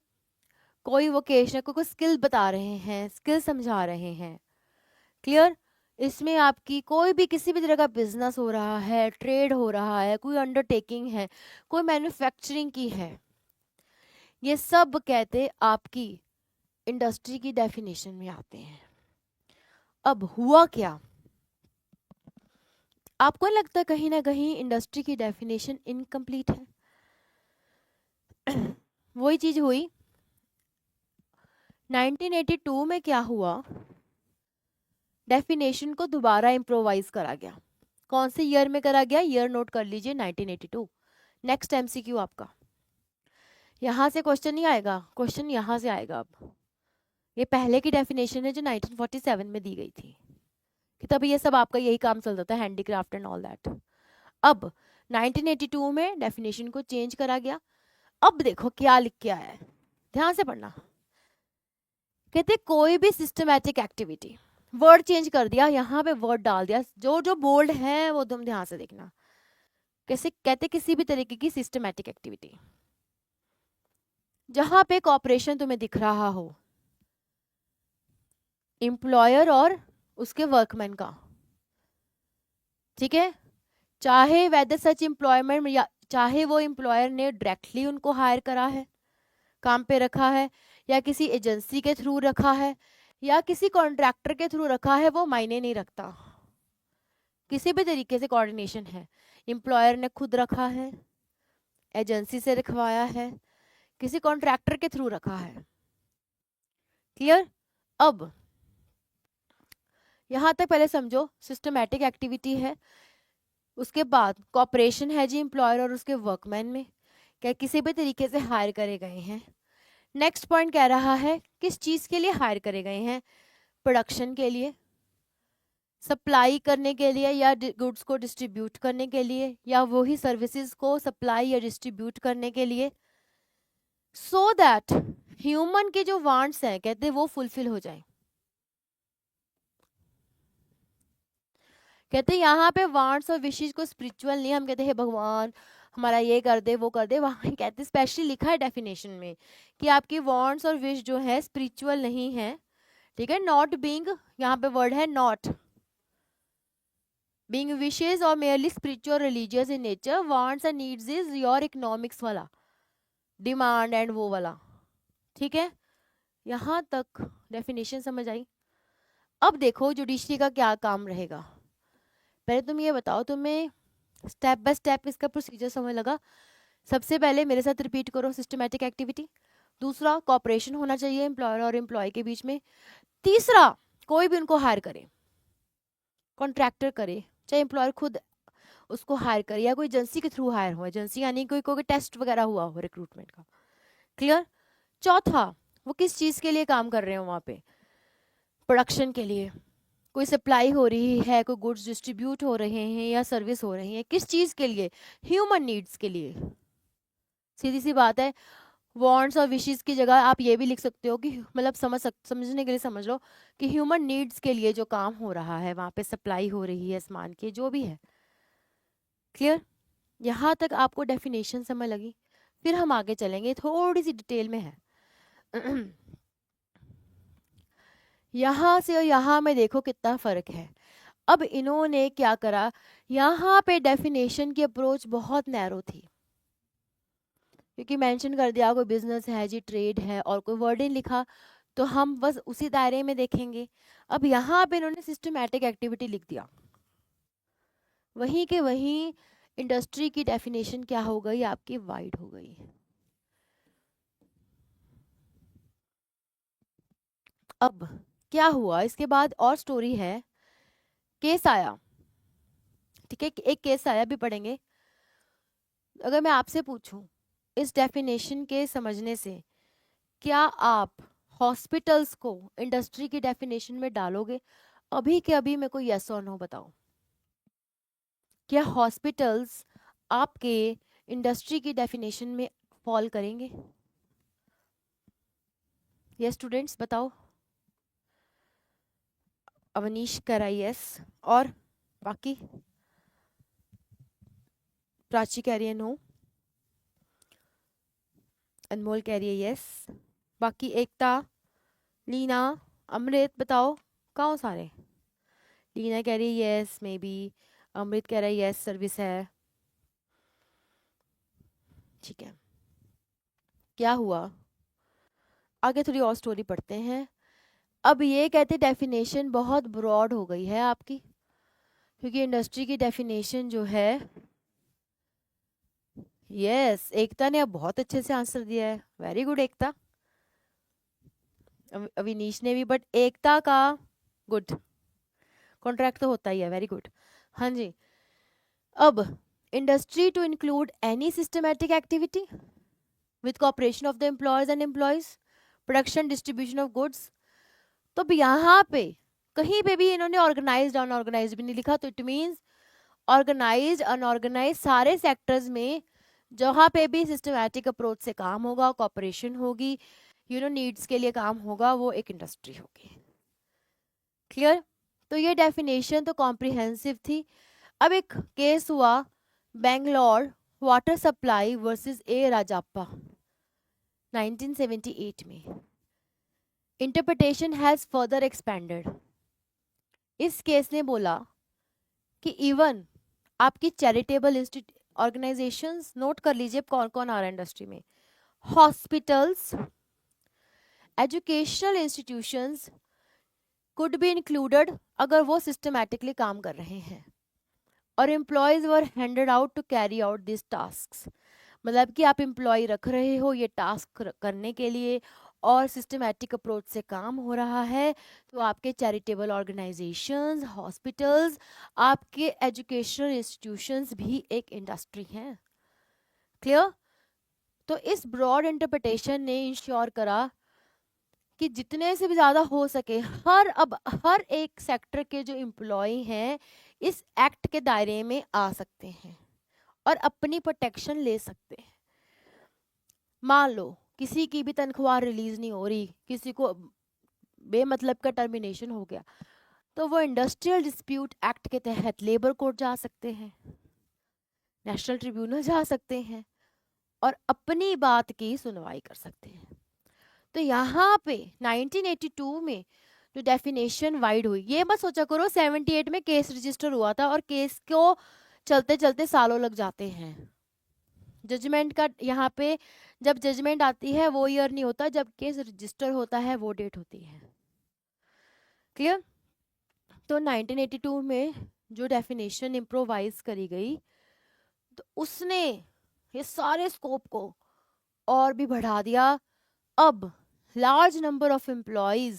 कोई वोकेशन, कोई स्किल बता रहे हैं, स्किल समझा रहे हैं। क्लियर? इसमें आपकी कोई भी किसी भी तरह का बिजनेस हो रहा है, ट्रेड हो रहा है, कोई अंडरटेकिंग है, कोई मैन्युफैक्चरिंग की है, ये सब कहते आपकी इंडस्ट्री की डेफिनेशन में आते हैं। अब हुआ क्या, आपको लगता है कहीं ना कहीं इंडस्ट्री की डेफिनेशन इनकम्प्लीट है? वही चीज हुई 1982 में। क्या हुआ, डेफिनेशन को दोबारा इम्प्रोवाइज करा गया। कौन से ईयर में करा गया? ईयर नोट कर लीजिए, 1982। नेक्स्ट एमसीक्यू आपका, यहां से क्वेश्चन नहीं आएगा, क्वेश्चन यहां से आएगा। अब ये पहले की डेफिनेशन है जो 1947 में दी गई थी, कि तभी ये सब आपका यही काम चलता था, हैंडीक्राफ्ट एंड ऑल दैट। अब 1982 में डेफिनेशन को चेंज करा गया। अब देखो क्या लिख के आया है, ध्यान से पढ़ना। कहते कोई भी सिस्टमैटिक एक्टिविटी, वर्ड चेंज कर दिया, यहाँ पे वर्ड डाल दिया, जो जो बोल्ड है वो तुम ध्यान से देखना। कैसे कहते किसी भी तरीके की सिस्टमैटिक एक्टिविटी जहां पे कॉपरेशन तुम्हें दिख रहा हो, एम्प्लॉयर और उसके वर्कमैन का, ठीक है, चाहे वेदर सच एम्प्लॉयमेंट, या चाहे वो एम्प्लॉयर ने डायरेक्टली उनको हायर करा है, काम पे रखा है, या किसी एजेंसी के थ्रू रखा है, या किसी कॉन्ट्रैक्टर के थ्रू रखा है, वो मायने नहीं रखता। किसी भी तरीके से कोऑर्डिनेशन है, एम्प्लॉयर ने खुद रखा है, एजेंसी से रखवाया है, किसी कॉन्ट्रैक्टर के थ्रू रखा है। क्लियर? अब यहां तक पहले समझो, सिस्टमैटिक एक्टिविटी है, उसके बाद कॉपरेशन है जी एम्प्लॉयर और उसके वर्कमैन में, क्या किसी भी तरीके से हायर करे गए हैं। नेक्स्ट पॉइंट कह रहा है किस चीज के लिए हायर करे गए हैं, प्रोडक्शन के लिए, सप्लाई करने के लिए या गुड्स को डिस्ट्रीब्यूट करने के लिए, या वही सर्विसेज को सप्लाई या डिस्ट्रीब्यूट करने के लिए, सो दैट ह्यूमन के जो वांट्स हैं कहते हैं वो फुलफिल हो जाए। कहते हैं यहाँ पे वांट्स और विशेष को स्पिरिचुअल नहीं, हम कहते हैं भगवान हमारा ये कर दे वो कर दे, वहाँ कहते हैं स्पेशली लिखा है डेफिनेशन में कि आपकी वांट्स और विश जो है स्पिरिचुअल नहीं है, ठीक है। नॉट बीइंग, यहाँ पे वर्ड है नॉट बीइंग विशेस और merely spiritual religious in nature, wants and needs is your economics वाला डिमांड एंड वो वाला, ठीक है। यहाँ तक डेफिनेशन समझ आई। अब देखो जुडिशरी का क्या काम रहेगा। पहले तुम ये बताओ, तुम्हें स्टेप बाय स्टेप इसका प्रोसीजर समझ लगा? सबसे पहले मेरे साथ रिपीट करो, सिस्टमैटिक एक्टिविटी। दूसरा, कॉपरेशन होना चाहिए एम्प्लॉयर और एम्प्लॉय के बीच में। तीसरा, कोई भी उनको हायर करे, कॉन्ट्रैक्टर करे, चाहे एम्प्लॉयर खुद उसको हायर करे या कोई एजेंसी के थ्रू हायर हो, एजेंसी यानी कोई टेस्ट वगैरह हुआ हो रिक्रूटमेंट का। क्लियर? चौथा, वो किस चीज़ के लिए काम कर रहे हो वहाँ पे? प्रोडक्शन के लिए। कोई सप्लाई हो रही है, कोई गुड्स डिस्ट्रीब्यूट हो रहे हैं या सर्विस हो रही है, किस चीज़ के लिए? ह्यूमन नीड्स के लिए। सीधी सी बात है। वांट्स और विशेस की जगह आप ये भी लिख सकते हो कि मतलब समझने के लिए समझ लो कि ह्यूमन नीड्स के लिए जो काम हो रहा है वहाँ पे सप्लाई हो रही है सामान की, जो भी है। क्लियर? यहाँ तक आपको डेफिनेशन समझ लगी? फिर हम आगे चलेंगे, थोड़ी सी डिटेल में है। यहाँ से और यहाँ में देखो कितना फर्क है। अब इन्होंने क्या करा, यहाँ पे डेफिनेशन की अप्रोच बहुत नैरो थी, क्योंकि मेंशन कर दिया कोई बिजनेस है जी, ट्रेड है, और कोई वर्डिंग लिखा तो हम बस उसी दायरे में देखेंगे। अब यहाँ पे इन्होंने सिस्टमैटिक एक्टिविटी लिख दिया, वहीं के वहीं इंडस्ट्री की डेफिनेशन क्या हो गई आपकी, वाइड हो गई। अब क्या हुआ इसके बाद, और स्टोरी है। केस आया, ठीक है, एक केस आया, भी पढ़ेंगे। अगर मैं आपसे पूछूं इस डेफिनेशन के समझने से क्या आप हॉस्पिटल्स को इंडस्ट्री की डेफिनेशन में डालोगे? अभी के अभी मेरे को यस और नो बताओ। क्या हॉस्पिटल्स आपके इंडस्ट्री की डेफिनेशन में फॉल करेंगे? ये स्टूडेंट्स बताओ। अवनीश करा यस, और बाकी? प्राची कह रही है नो, अनमोल कह रही है यस, बाकी एकता, लीना, अमृत बताओ कहाँ हो सारे? लीना कह रही है यस मे बी, अमृत कह रहा है यस सर्विस है, ठीक है। क्या हुआ आगे, थोड़ी और स्टोरी पढ़ते हैं। अब ये कहते डेफिनेशन बहुत ब्रॉड हो गई है आपकी, क्योंकि इंडस्ट्री की डेफिनेशन जो है, यस एकता ने अब बहुत अच्छे से आंसर दिया है, वेरी गुड एकता। अविनीश ने भी, बट एकता का गुड, कॉन्ट्रैक्ट तो होता ही है, वेरी गुड। हाँ जी। अब industry to include any systematic activity with cooperation of the employees and employees, production distribution of goods. तो अब यहाँ पे कहीं पे भी इन्होंने ऑर्गेनाइज्ड अनऑर्गेनाइज्ड भी नहीं लिखा, तो इट मीन्स ऑर्गेनाइज्ड अनऑर्गेनाइज्ड सारे सेक्टर्स में जहाँ पे भी सिस्टमैटिक अप्रोच से काम होगा, कॉपरेशन होगी, नीड्स के लिए काम होगा, वो एक इंडस्ट्री होगी। क्लियर? तो ये डेफिनेशन तो कॉम्प्रिहेंसिव थी। अब एक केस हुआ Bangalore water supply versus A Rajappa 1978 में। Interpretation has further expanded. इस केस ने बोला कि इवन आपकी चैरिटेबल ऑर्गेनाइजेशंस, नोट कर लीजिए कौन कौन आ रहा है इंडस्ट्री में, hospitals, educational institutions could be included अगर वो सिस्टमैटिकली काम कर रहे हैं, और employees were handed out to carry out this task. मतलब कि आप एम्प्लॉय रख रहे हो ये टास्क करने के लिए और सिस्टमैटिक अप्रोच से काम हो रहा है, तो आपके चैरिटेबल ऑर्गेनाइजेशंस, हॉस्पिटल्स, आपके एजुकेशनल इंस्टीट्यूशंस भी एक इंडस्ट्री हैं। क्लियर? तो इस ब्रॉड इंटरप्रिटेशन ने इंश्योर करा कि जितने से भी ज़्यादा हो सके हर एक सेक्टर के जो एम्प्लॉय हैं इस एक्ट के दायरे में आ सकते हैं और अपनी प्रोटेक्शन ले सकते हैं। मान लो किसी की भी तनख्वाह रिलीज नहीं हो रही, किसी को बेमतलब का टर्मिनेशन हो गया, तो वो इंडस्ट्रियल डिस्प्यूट एक्ट के तहत लेबर कोर्ट जा सकते हैं, नेशनल ट्रिब्यूनल जा सकते हैं और अपनी बात की सुनवाई कर सकते हैं। तो यहाँ पे 1982 में जो डेफिनेशन वाइड हुई, ये मत सोचा करो 78 में केस रजिस्टर हुआ था और केस को चलते चलते सालों लग जाते हैं। जजमेंट का यहाँ पे जब जजमेंट आती है वो ईयर नहीं होता, जब केस रजिस्टर होता है वो डेट होती है। क्लियर? तो 1982 में जो डेफिनेशन इम्प्रोवाइज करी गई तो उसने ये सारे स्कोप को और भी बढ़ा दिया। अब large number of employees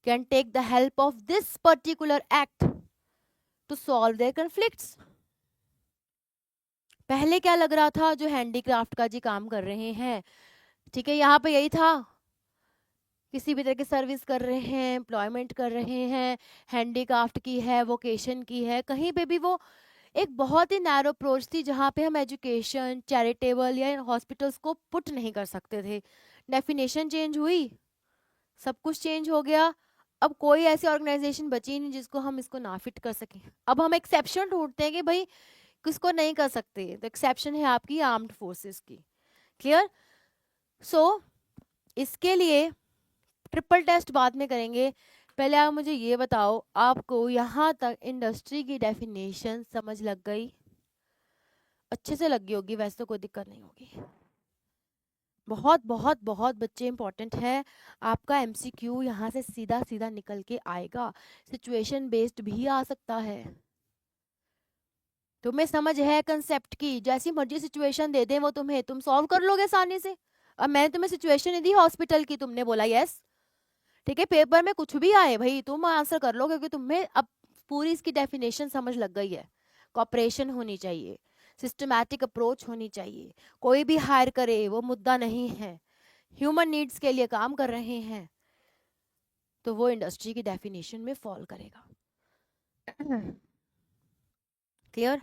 can take the help of this particular act to solve their conflicts. पहले क्या लग रहा था, जो हैंडीक्राफ्ट का जी काम कर रहे हैं, ठीक है, यहाँ पे यही था, किसी भी तरह की सर्विस कर रहे हैं, एम्प्लॉयमेंट कर रहे हैं, हैंडीक्राफ्ट की है, वोकेशन की है, कहीं पे भी वो एक बहुत ही नैरो अप्रोच थी जहाँ पे हम एजुकेशन, चैरिटेबल या हॉस्पिटल्स को पुट नहीं कर सकते थे। डेफिनेशन चेंज हुई, सब कुछ चेंज हो गया, अब कोई ऐसी ऑर्गेनाइजेशन बची नहीं जिसको हम इसको ना फिट कर सकें। अब हम एक्सेप्शन ढूंढते हैं कि भाई किसको नहीं कर सकते, तो एक्सेप्शन है आपकी आर्म्ड फोर्सेस की। क्लियर? सो इसके लिए ट्रिपल टेस्ट बाद में करेंगे, पहले आप मुझे ये बताओ, आपको यहाँ तक इंडस्ट्री की डेफिनेशन समझ लग गई? अच्छे से लगी होगी, वैसे तो कोई दिक्कत नहीं होगी। बहुत बहुत बहुत बच्चे इंपॉर्टेंट है, आपका एमसीक्यू यहाँ से सीधा सीधा निकल के आएगा, सिचुएशन बेस्ड भी आ सकता है। तुम्हें समझ है कंसेप्ट की, जैसी मर्जी सिचुएशन दे दें वो तुम्हें, तुम सॉल्व कर लोगे आसानी से। अब मैंने तुम्हें सिचुएशन नहीं दी हॉस्पिटल की, तुमने बोला यस, ठीक है, पेपर में कुछ भी आए भाई तुम आंसर कर लो, क्योंकि तुम्हें अब पूरी इसकी डेफिनेशन समझ लग गई है। कॉपरेशन होनी चाहिए, सिस्टमैटिक अप्रोच होनी चाहिए, कोई भी हायर करे वो मुद्दा नहीं है, ह्यूमन नीड्स के लिए काम कर रहे हैं, तो वो इंडस्ट्री की डेफिनेशन में फॉल करेगा। क्लियर?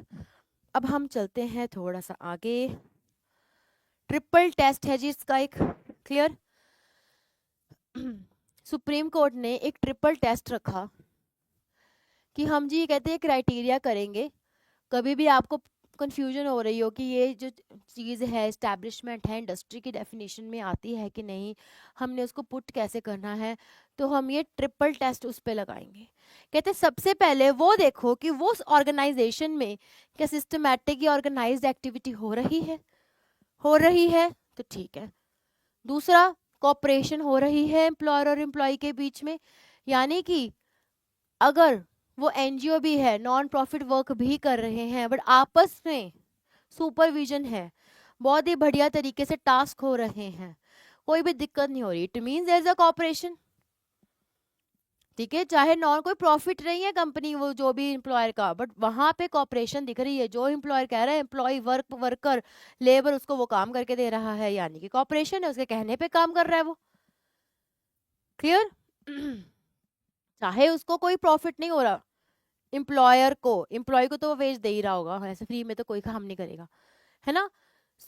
अब हम चलते हैं थोड़ा सा आगे, ट्रिपल टेस्ट है जी इसका एक। क्लियर? सुप्रीम कोर्ट ने एक ट्रिपल टेस्ट रखा कि हम जी कहते हैं क्राइटेरिया करेंगे, कभी भी आपको कंफ्यूजन हो रही हो कि ये जो चीज़ है एस्टैब्लिशमेंट है इंडस्ट्री की डेफिनेशन में आती है कि नहीं, हमने उसको पुट कैसे करना है, तो हम ये ट्रिपल टेस्ट उस पर लगाएंगे। कहते सबसे पहले वो देखो कि वो ऑर्गेनाइजेशन में क्या सिस्टमैटिक या ऑर्गेनाइज्ड एक्टिविटी हो रही है तो ठीक है। दूसरा, कॉपरेशन हो रही है एम्प्लॉयर और एम्प्लॉय के बीच में, यानी कि अगर वो एनजीओ भी है, नॉन प्रॉफिट वर्क भी कर रहे हैं, बट आपस में सुपरविजन है, बहुत ही बढ़िया तरीके से टास्क हो रहे हैं, कोई भी दिक्कत नहीं हो रही, it means there is a cooperation. ठीक है, चाहे नॉन कोई प्रॉफिट नहीं है कंपनी वो जो भी एम्प्लॉयर का, बट वहां पे कॉपरेशन दिख रही है, जो एम्प्लॉयर कह रहा है एम्प्लॉय वर्कर लेबर उसको वो काम करके दे रहा है, यानी कि कॉपरेशन है, उसके कहने पे काम कर रहा है वो। क्लियर? चाहे उसको कोई प्रॉफिट नहीं हो रहा, एम्प्लॉय को तो वो वेज दे ही रहा होगा, ऐसे फ्री में तो कोई काम नहीं करेगा, है ना।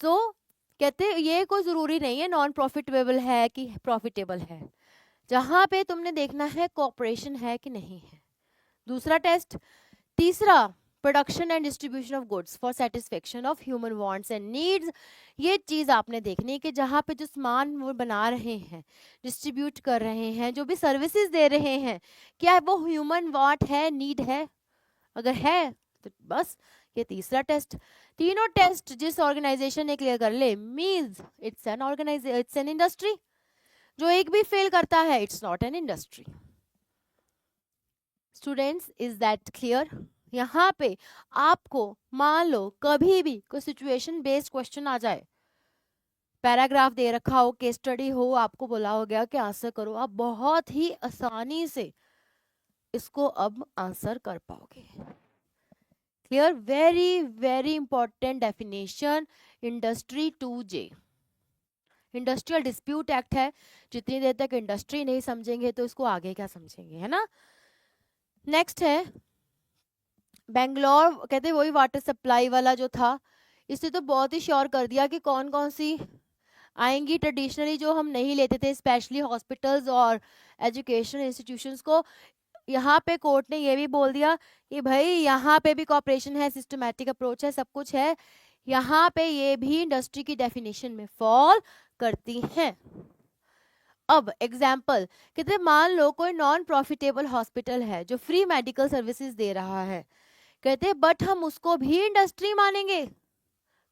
सो कहते ये कोई जरूरी नहीं है नॉन प्रॉफिटेबल है कि प्रॉफिटेबल है, जहां पे तुमने देखना है कॉपरेशन है कि नहीं है। दूसरा टेस्ट। तीसरा, production and distribution of goods for satisfaction of human wants and needs. ये चीज आपने देखनी है कि जहाँ पे जो सामान वो बना रहे हैं, डिस्ट्रीब्यूट कर रहे हैं, जो भी सर्विसेज दे रहे हैं, क्या वो ह्यूमन वांट है, नीड है, अगर है तो बस ये तीसरा टेस्ट। तीनों टेस्ट जिस ऑर्गेनाइजेशन ने क्लियर कर ले मींस इट्स एन इंडस्ट्री, जो एक भी फेल करता है it's not an industry. Students, is that clear? यहाँ पे आपको मान लो कभी भी कोई सिचुएशन बेस्ड क्वेश्चन आ जाए, पैराग्राफ दे रखा हो, केस स्टडी हो, आपको बोला हो गया कि आंसर करो, आप बहुत ही आसानी से इसको अब आंसर कर पाओगे। Clear? Very very important definition industry 2J, industrial dispute act है, जितनी देर तक इंडस्ट्री नहीं समझेंगे तो इसको आगे क्या समझेंगे, है ना। नेक्स्ट है बेंगलोर, कहते वही वाटर सप्लाई वाला जो था, इसने तो बहुत ही श्योर कर दिया कि कौन कौन सी आएंगी ट्रेडिशनली जो हम नहीं लेते थे, स्पेशली हॉस्पिटल्स और एजुकेशन इंस्टीट्यूशंस को। यहाँ पे कोर्ट ने ये भी बोल दिया कि भाई यहाँ पे भी कॉपरेशन है, सिस्टमैटिक अप्रोच है, सब कुछ है, यहाँ पे ये भी इंडस्ट्री की डेफिनेशन में फॉल करती हैं। अब एग्जाम्पल, कहते मान लो कोई नॉन प्रॉफिटेबल हॉस्पिटल है जो फ्री मेडिकल सर्विसेज दे रहा है, कहते बट हम उसको भी इंडस्ट्री मानेंगे।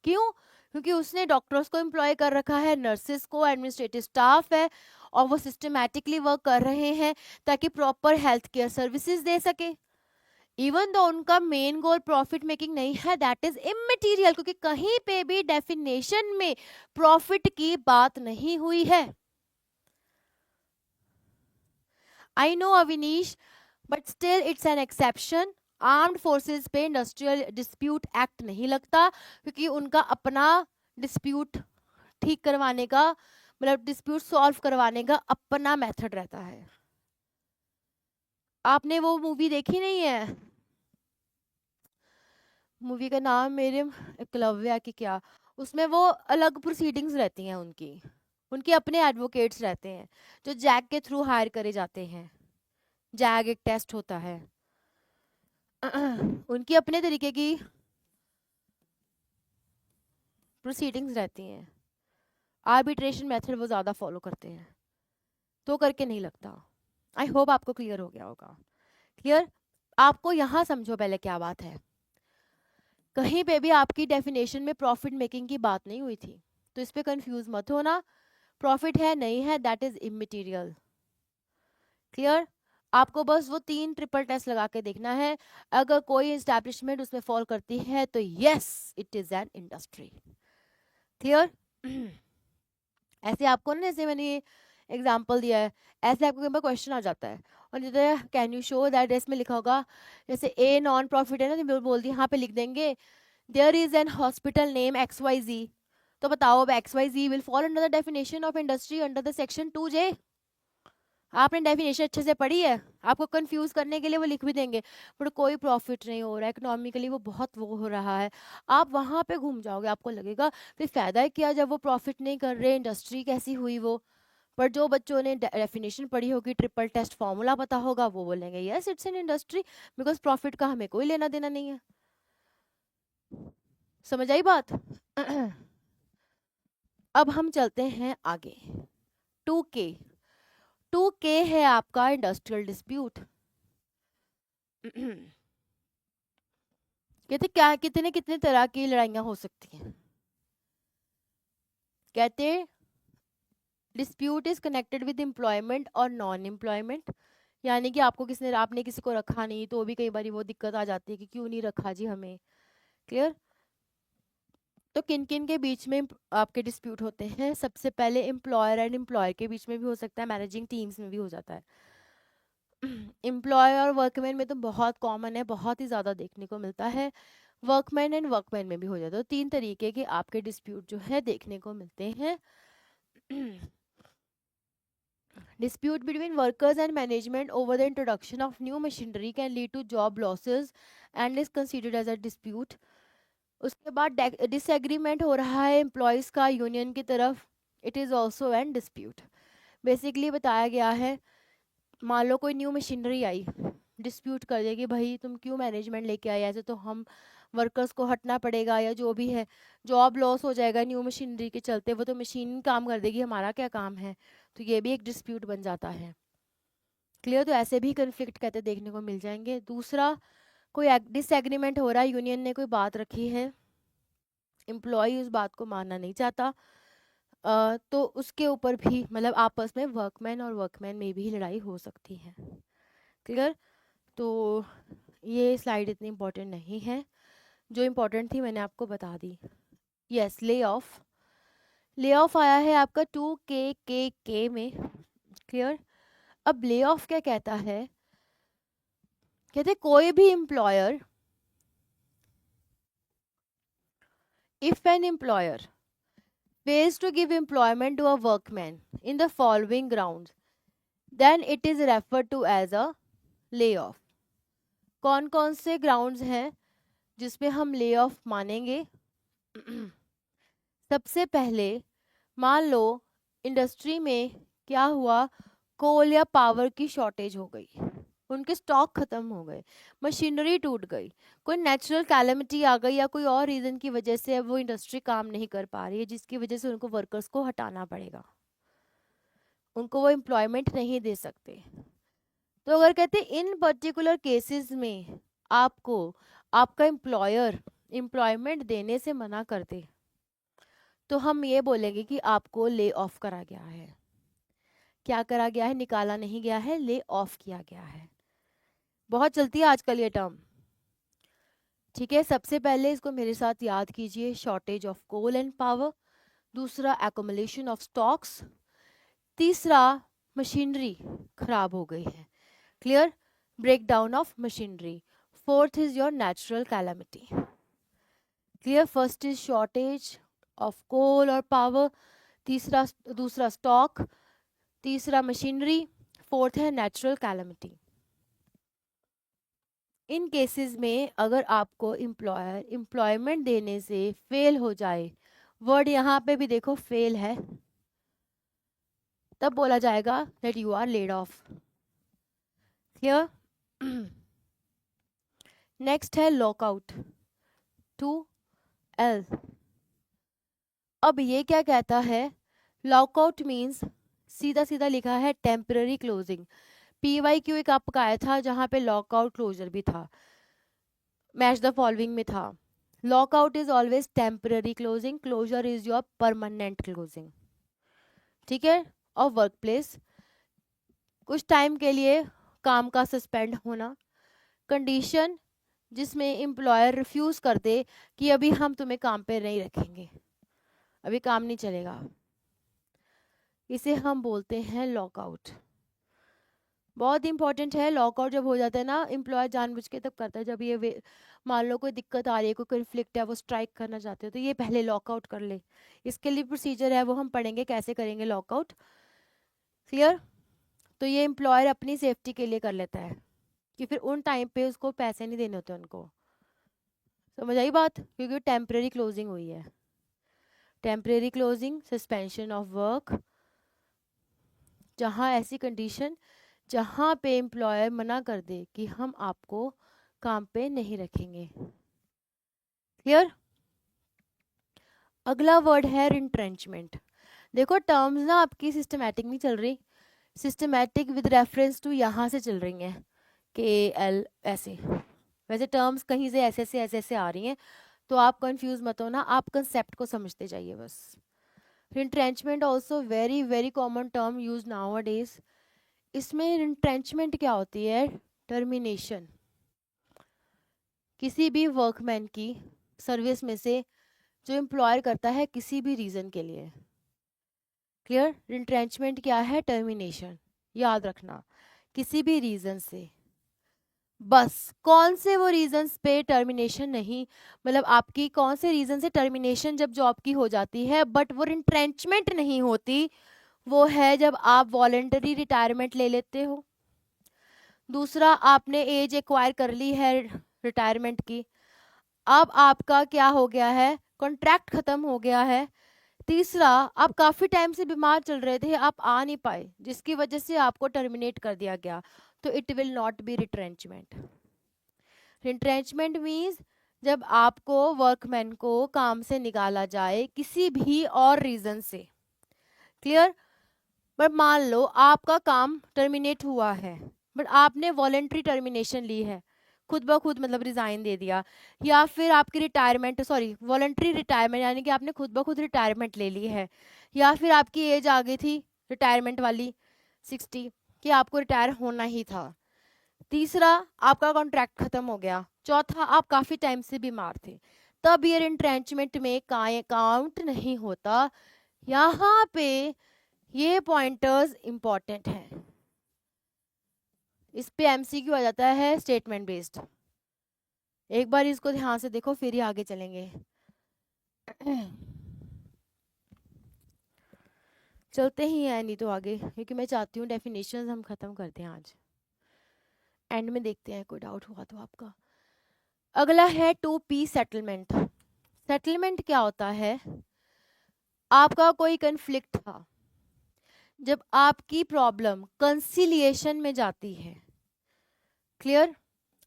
क्यों? क्योंकि उसने डॉक्टर्स को एम्प्लॉय कर रखा है, नर्सेस को, एडमिनिस्ट्रेटिव स्टाफ है, और वो सिस्टमैटिकली वर्क कर रहे हैं ताकि प्रॉपर हेल्थ केयर सर्विसेज दे सके। इवन दो उनका मेन गोल प्रॉफिट मेकिंग नहीं है, दैट इज इमटेरियल, क्योंकि कहीं पे भी डेफिनेशन में प्रॉफिट की बात नहीं हुई है। I know Avinish, but still it's an exception. Armed forces पे इंडस्ट्रियल डिस्प्यूट एक्ट नहीं लगता, क्योंकि उनका अपना डिस्प्यूट ठीक करवाने का, मतलब डिस्प्यूट सॉल्व करवाने का अपना मेथड रहता है। आपने वो मूवी देखी नहीं है, मूवी का नाम मेरे एकलव्या की क्या, उसमें वो अलग प्रोसीडिंग्स रहती हैं उनकी, उनके अपने एडवोकेट्स रहते हैं जो जैग के थ्रू हायर करे जाते हैं। जैग एक टेस्ट होता है, उनकी अपने तरीके की प्रोसीडिंग्स रहती हैं। आर्बिट्रेशन मेथड वो ज़्यादा फॉलो करते हैं, तो करके नहीं लगता। आई होप आपको क्लियर हो गया होगा। क्लियर? आपको यहाँ समझो पहले क्या बात है, कहीं पे भी आपकी डेफिनेशन में प्रॉफिट मेकिंग की बात नहीं हुई थी, तो इस पे कंफ्यूज मत होना। प्रॉफिट है नहीं है, दैट इज इमटेरियल। क्लियर? आपको बस वो 3 ट्रिपल टेस्ट लगा के देखना है, अगर कोई एस्टैब्लिशमेंट उसमें फॉल करती है तो yes it is an industry. Clear? ऐसे आपको ना, जैसे मैंने एग्जाम्पल दिया है, ऐसे आपको कई बार क्वेश्चन आ जाता है, और जैसे कैन यू शो दैट, इसमें लिखा होगा जैसे ए नॉन प्रॉफिट है ना, तो बोल दी यहाँ पे लिख देंगे there is an hospital name XYZ, तो बताओ अब XYZ will fall under the definition of industry under the section 2J। आपने डेफिनेशन अच्छे से पढ़ी है, आपको कंफ्यूज करने के लिए वो लिख भी देंगे, पर कोई प्रॉफिट नहीं हो रहा है, इकोनॉमिकली वो बहुत वो हो रहा है, आप वहां पे घूम जाओगे, आपको लगेगा फिर फायदा है क्या जब वो प्रॉफिट नहीं कर रहे, इंडस्ट्री कैसी हुई वो। पर जो बच्चों ने डेफिनेशन पढ़ी होगी, ट्रिपल टेस्ट फॉर्मूला पता होगा, वो बोलेंगे yes it's an industry, because profit का हमें कोई लेना देना नहीं है। समझ आई बात? अब हम चलते हैं आगे। 2K, 2K है आपका इंडस्ट्रियल डिस्प्यूट। कहते क्या, कितने कितने तरह की लड़ाइयाँ हो सकती हैं। कहते dispute is connected with employment और नॉन एम्प्लॉयमेंट, यानी कि आपको किसने, आपने किसी को रखा नहीं तो भी कई बार वो दिक्कत आ जाती है कि क्यों नहीं रखा जी हमें। क्लियर? तो किन किन के बीच में आपके डिस्प्यूट होते हैं? सबसे पहले एम्प्लॉयर एंड एम्प्लॉयर के बीच में भी हो सकता है, मैनेजिंग टीम्स में भी हो जाता है। एम्प्लॉयर और वर्कमैन में तो बहुत कॉमन है, बहुत ही ज़्यादा देखने को मिलता है। वर्कमैन एंड वर्कमैन में भी हो जाता है। तो 3 तरीके के आपके डिस्प्यूट जो है देखने को मिलते हैं। Dispute between workers and management over the introduction of new machinery can lead to job losses and is considered as a dispute. उसके बाद डिसएग्रीमेंट हो रहा है एम्प्लॉयज़ का यूनियन की तरफ, it is also an dispute. Basically बताया गया है, मान लो कोई न्यू मशीनरी आई, डिस्प्यूट कर देगी भाई तुम क्यों मैनेजमेंट लेके आए, ऐसे तो हम वर्कर्स को हटना पड़ेगा या जो भी है, जॉब लॉस हो जाएगा न्यू मशीनरी के चलते, वो तो मशीन काम कर देगी, हमारा क्या काम है, तो ये भी एक डिस्प्यूट बन जाता है। क्लियर? तो ऐसे भी कन्फ्लिक्ट कहते देखने को मिल जाएंगे। दूसरा, कोई डिसएग्रीमेंट हो रहा है, यूनियन ने कोई बात रखी है, एम्प्लॉय उस बात को मानना नहीं चाहता, तो उसके ऊपर भी मतलब आपस में वर्कमैन और वर्कमैन में भी लड़ाई हो सकती है। क्लियर? तो ये स्लाइड इतनी इम्पोर्टेंट नहीं है, जो इम्पोर्टेंट थी मैंने आपको बता दी। Yes, lay off, lay off आया है आपका 2K में। क्लियर? अब ले ऑफ क्या कहता है, कहते कोई भी employer, if an employer fails to give employment to a workman in the following grounds, then it is referred to as a layoff. कौन कौन से ग्राउंड्स हैं जिसपे हम ले ऑफ मानेंगे? सबसे पहले मान लो इंडस्ट्री में क्या हुआ, कोल या पावर की शॉर्टेज हो गई, उनके स्टॉक खत्म हो गए, मशीनरी टूट गई, कोई नेचुरल कैलेमिटी आ गई या कोई और रीज़न की वजह से अब वो इंडस्ट्री काम नहीं कर पा रही है, जिसकी वजह से उनको वर्कर्स को हटाना पड़ेगा, उनको वो एम्प्लॉयमेंट नहीं दे सकते। तो अगर कहते इन पर्टिकुलर केसेस में आपको आपका एम्प्लॉयर एम्प्लॉयमेंट देने से मना कर दे, तो हम ये बोलेंगे कि आपको ले ऑफ करा गया है। क्या करा गया है? निकाला नहीं गया है, ले ऑफ किया गया है। बहुत चलती है आजकल ये टर्म, ठीक है। सबसे पहले इसको मेरे साथ याद कीजिए, shortage of coal and power, दूसरा एक्युमुलेशन ऑफ स्टॉक्स, तीसरा मशीनरी खराब हो गई है, clear, breakdown of machinery, fourth is your natural calamity, clear. First is shortage of coal और पावर, तीसरा दूसरा स्टॉक, तीसरा मशीनरी, फोर्थ है नेचुरल कैलामिटी। इन केसेस में अगर आपको एम्प्लॉयर एम्प्लॉयमेंट देने से फेल हो जाए, वर्ड यहाँ पे भी देखो फेल है, तब बोला जाएगा that you are laid off, clear. Next है लॉकआउट 2L। अब ये क्या कहता है? लॉकआउट मीन्स सीधा सीधा लिखा है टेम्पररी क्लोजिंग। PYQ एक आपका आया था जहाँ पे लॉकआउट क्लोजर भी था, मैच द फॉलोइंग में था। Lockout is always temporary closing, closure is your permanent closing, ठीक है। और वर्क प्लेस कुछ टाइम के लिए काम का सस्पेंड होना, कंडीशन जिसमें एम्प्लॉयर रिफ्यूज कर दे कि अभी हम तुम्हें काम पे नहीं रखेंगे, अभी काम नहीं चलेगा, इसे हम बोलते हैं लॉकआउट। बहुत इंपॉर्टेंट है। लॉकआउट जब हो जाता है ना, एम्प्लॉयर जानबूझ के तब करता है जब ये मान लो कोई दिक्कत आ रही है, कोई कन्फ्लिक्ट है, वो स्ट्राइक करना चाहते हो तो ये पहले लॉकआउट कर ले। इसके लिए प्रोसीजर है, वो हम पढ़ेंगे कैसे करेंगे लॉकआउट, क्लियर। तो ये एम्प्लॉयर अपनी सेफ्टी के लिए कर लेता है कि फिर उन टाइम पे उसको पैसे नहीं देने होते उनको, समझ आई बात, क्योंकि टेम्परेरी क्लोजिंग हुई है। Temporary closing, suspension of work, जहाँ ऐसी कंडीशन जहाँ पे एम्प्लॉयर मना कर दे कि हम आपको काम पे नहीं रखेंगे, क्लियर। अगला वर्ड है रिट्रेंचमेंट। देखो टर्म्स ना आपकी सिस्टमैटिक नहीं चल रही, सिस्टमैटिक विद रेफरेंस टू यहाँ से चल रही हैं, KL ऐसे, वैसे टर्म्स कहीं से ऐसे आ रही हैं, तो आप कंफ्यूज मत हो ना, आप कंसेप्ट को समझते जाइए बस। Retrenchment also very very common term use now अ डेज। इसमें रिट्रेंचमेंट क्या होती है? टर्मिनेशन, किसी भी वर्कमैन की सर्विस में से जो एम्प्लॉयर करता है किसी भी रीज़न के लिए, क्लियर। रिट्रेंचमेंट क्या है? टर्मिनेशन, याद रखना, किसी भी रीज़न से। बस कौन से वो रीजंस पे टर्मिनेशन नहीं, मतलब आपकी कौन से रीजन से टर्मिनेशन जब जॉब की हो जाती है बट वो रिट्रेंचमेंट नहीं होती, वो है जब आप वॉलेंटरी रिटायरमेंट ले लेते हो। दूसरा, आपने एज एक्वायर कर ली है रिटायरमेंट की, अब आपका क्या हो गया है? कॉन्ट्रैक्ट खत्म हो गया है। तीसरा, आप काफ़ी टाइम से बीमार चल रहे थे, आप आ नहीं पाए, जिसकी वजह से आपको टर्मिनेट कर दिया गया, तो it will not be retrenchment. Retrenchment means जब आपको वर्कमैन को काम से निकाला जाए किसी भी और रीज़न से, क्लियर। बट मान लो आपका काम टर्मिनेट हुआ है बट आपने वॉलेंट्री टर्मिनेशन ली है, खुद ब खुद मतलब रिजाइन दे दिया, या फिर आपकी रिटायरमेंट, सॉरी वॉलेंट्री रिटायरमेंट यानी कि आपने खुद ब खुद रिटायरमेंट ले ली है, या फिर आपकी एज आ गई थी रिटायरमेंट वाली 60 कि आपको रिटायर होना ही था। तीसरा, आपका कॉन्ट्रैक्ट खत्म हो गया। चौथा, आप काफी टाइम से बीमार थे, तब ये रिट्रेंचमेंट में काउंट नहीं होता। यहाँ पे ये पॉइंटर्स इंपॉर्टेंट हैं, इस पे MCQ आ जाता है स्टेटमेंट बेस्ड। एक बार इसको ध्यान से देखो फिर ही आगे चलेंगे। चलते ही हैं नहीं तो आगे, क्योंकि मैं चाहती हूँ डेफिनेशंस हम ख़त्म करते हैं आज, एंड में देखते हैं कोई डाउट हुआ तो आपका। अगला है 2P सेटलमेंट। सेटलमेंट क्या होता है? आपका कोई कन्फ्लिक्ट था, जब आपकी प्रॉब्लम कंसिलिएशन में जाती है, क्लियर,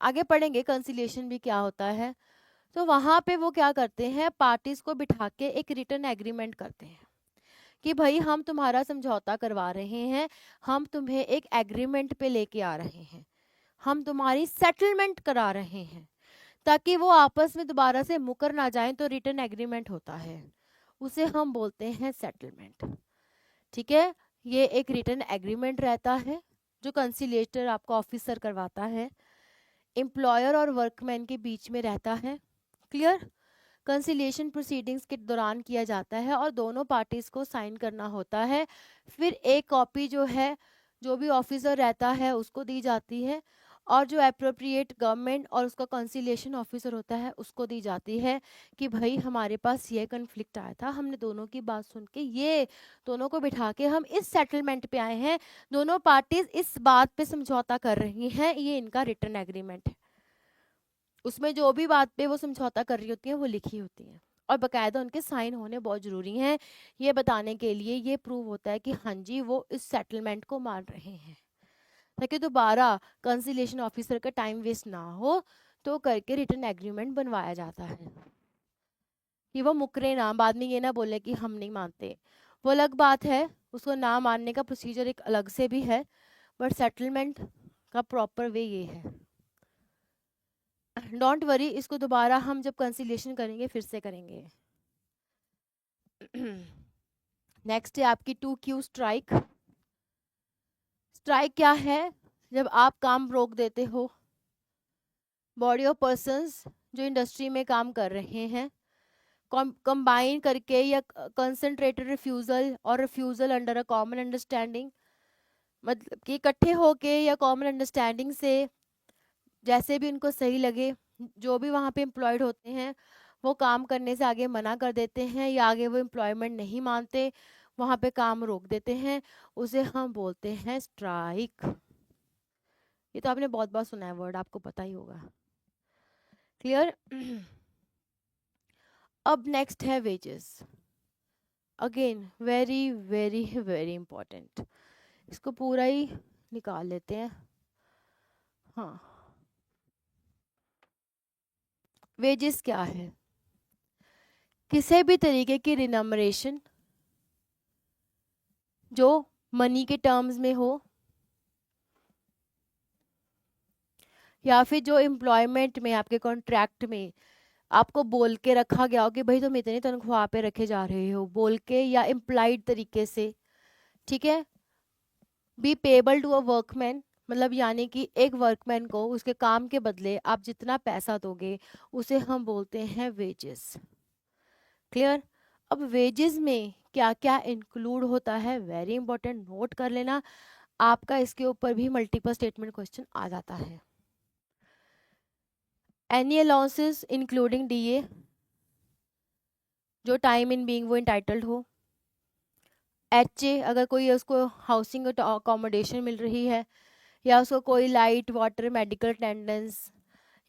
आगे पढ़ेंगे कंसिलिएशन भी क्या होता है, तो वहां पे वो क्या करते हैं, पार्टीज को बिठा के एक रिटर्न एग्रीमेंट करते हैं कि भाई हम तुम्हारा समझौता करवा रहे हैं, हम तुम्हें एक एग्रीमेंट पे लेके आ रहे हैं, हम तुम्हारी सेटलमेंट करा रहे हैं, ताकि वो आपस में दोबारा से मुकर ना जाएं, तो रिटर्न एग्रीमेंट होता है, उसे हम बोलते हैं सेटलमेंट। ठीक है, ये एक रिटर्न एग्रीमेंट रहता है जो कंसिलिएटर आपका ऑफिसर करवाता है, एम्प्लॉयर और वर्कमैन के बीच में रहता है, क्लियर। कंसिलिएशन प्रोसीडिंग्स के दौरान किया जाता है और दोनों पार्टीज को साइन करना होता है। फिर एक कॉपी जो है, जो भी ऑफिसर रहता है उसको दी जाती है, और जो अप्रोप्रिएट गवर्नमेंट और उसका कंसिलिएशन ऑफिसर होता है उसको दी जाती है कि भाई हमारे पास ये कन्फ्लिक्ट आया था, हमने दोनों की बात सुन के ये दोनों को बिठा के हम इस सेटलमेंट पे आए हैं, दोनों पार्टीज इस बात पे समझौता कर रही हैं, ये इनका रिटर्न एग्रीमेंट है। उसमें जो भी बात पे वो समझौता कर रही होती है वो लिखी होती है, और बकायदा उनके साइन होने बहुत ज़रूरी हैं, ये बताने के लिए ये प्रूव होता है कि हाँ जी वो इस सेटलमेंट को मान रहे हैं, ताकि दोबारा कंसिलिएशन ऑफिसर का टाइम वेस्ट ना हो, तो करके रिटर्न एग्रीमेंट बनवाया जाता है कि वो मुकरे ना, बाद में ये ना बोले कि हम नहीं मानते, वो अलग बात है, उसको ना मानने का प्रोसीजर एक अलग से भी है, बट सेटलमेंट का प्रॉपर वे ये है। डोंट वरी, इसको दोबारा हम जब कंसिलिएशन करेंगे फिर से करेंगे। नेक्स्ट है आपकी 2Q स्ट्राइक। स्ट्राइक क्या है? जब आप काम रोक देते हो, बॉडी ऑफ पर्संस जो इंडस्ट्री में काम कर रहे हैं कंबाइन करके, या कंसंट्रेटेड रिफ्यूजल और refusal under a common understanding, मतलब कि इकट्ठे होके या कॉमन अंडरस्टैंडिंग से, जैसे भी उनको सही लगे, जो भी वहाँ पे एम्प्लॉयड होते हैं वो काम करने से आगे मना कर देते हैं, या आगे वो एम्प्लॉयमेंट नहीं मानते, वहाँ पे काम रोक देते हैं, उसे हम बोलते हैं स्ट्राइक। ये तो आपने बहुत बार सुना है वर्ड, आपको पता ही होगा, क्लियर। अब नेक्स्ट है wages. Again very very very important, इसको पूरा ही निकाल लेते हैं। हाँ, वेजेस क्या है? किसी भी तरीके की रिनमरेशन जो मनी के टर्म्स में हो, या फिर जो एम्प्लॉयमेंट में आपके कॉन्ट्रैक्ट में आपको बोल के रखा गया हो कि भाई तुम इतनी तनख्वाह पे रखे जा रहे हो, बोल के या इम्प्लाइड तरीके से, ठीक है, be payable to a workman, मतलब यानी कि एक वर्कमैन को उसके काम के बदले आप जितना पैसा दोगे उसे हम बोलते हैं वेजेस, क्लियर। अब वेजेस में क्या क्या इंक्लूड होता है, वेरी इंपॉर्टेंट, नोट कर लेना, आपका इसके ऊपर भी मल्टीपल स्टेटमेंट क्वेश्चन आ जाता है। एनी अलाउंसेस इंक्लूडिंग डीए, जो टाइम इन बीइंग वो इंटाइटल्ड हो। HA, अगर कोई उसको हाउसिंग अकोमोडेशन मिल रही है, या उसको कोई लाइट वाटर मेडिकल अटेंडेंस,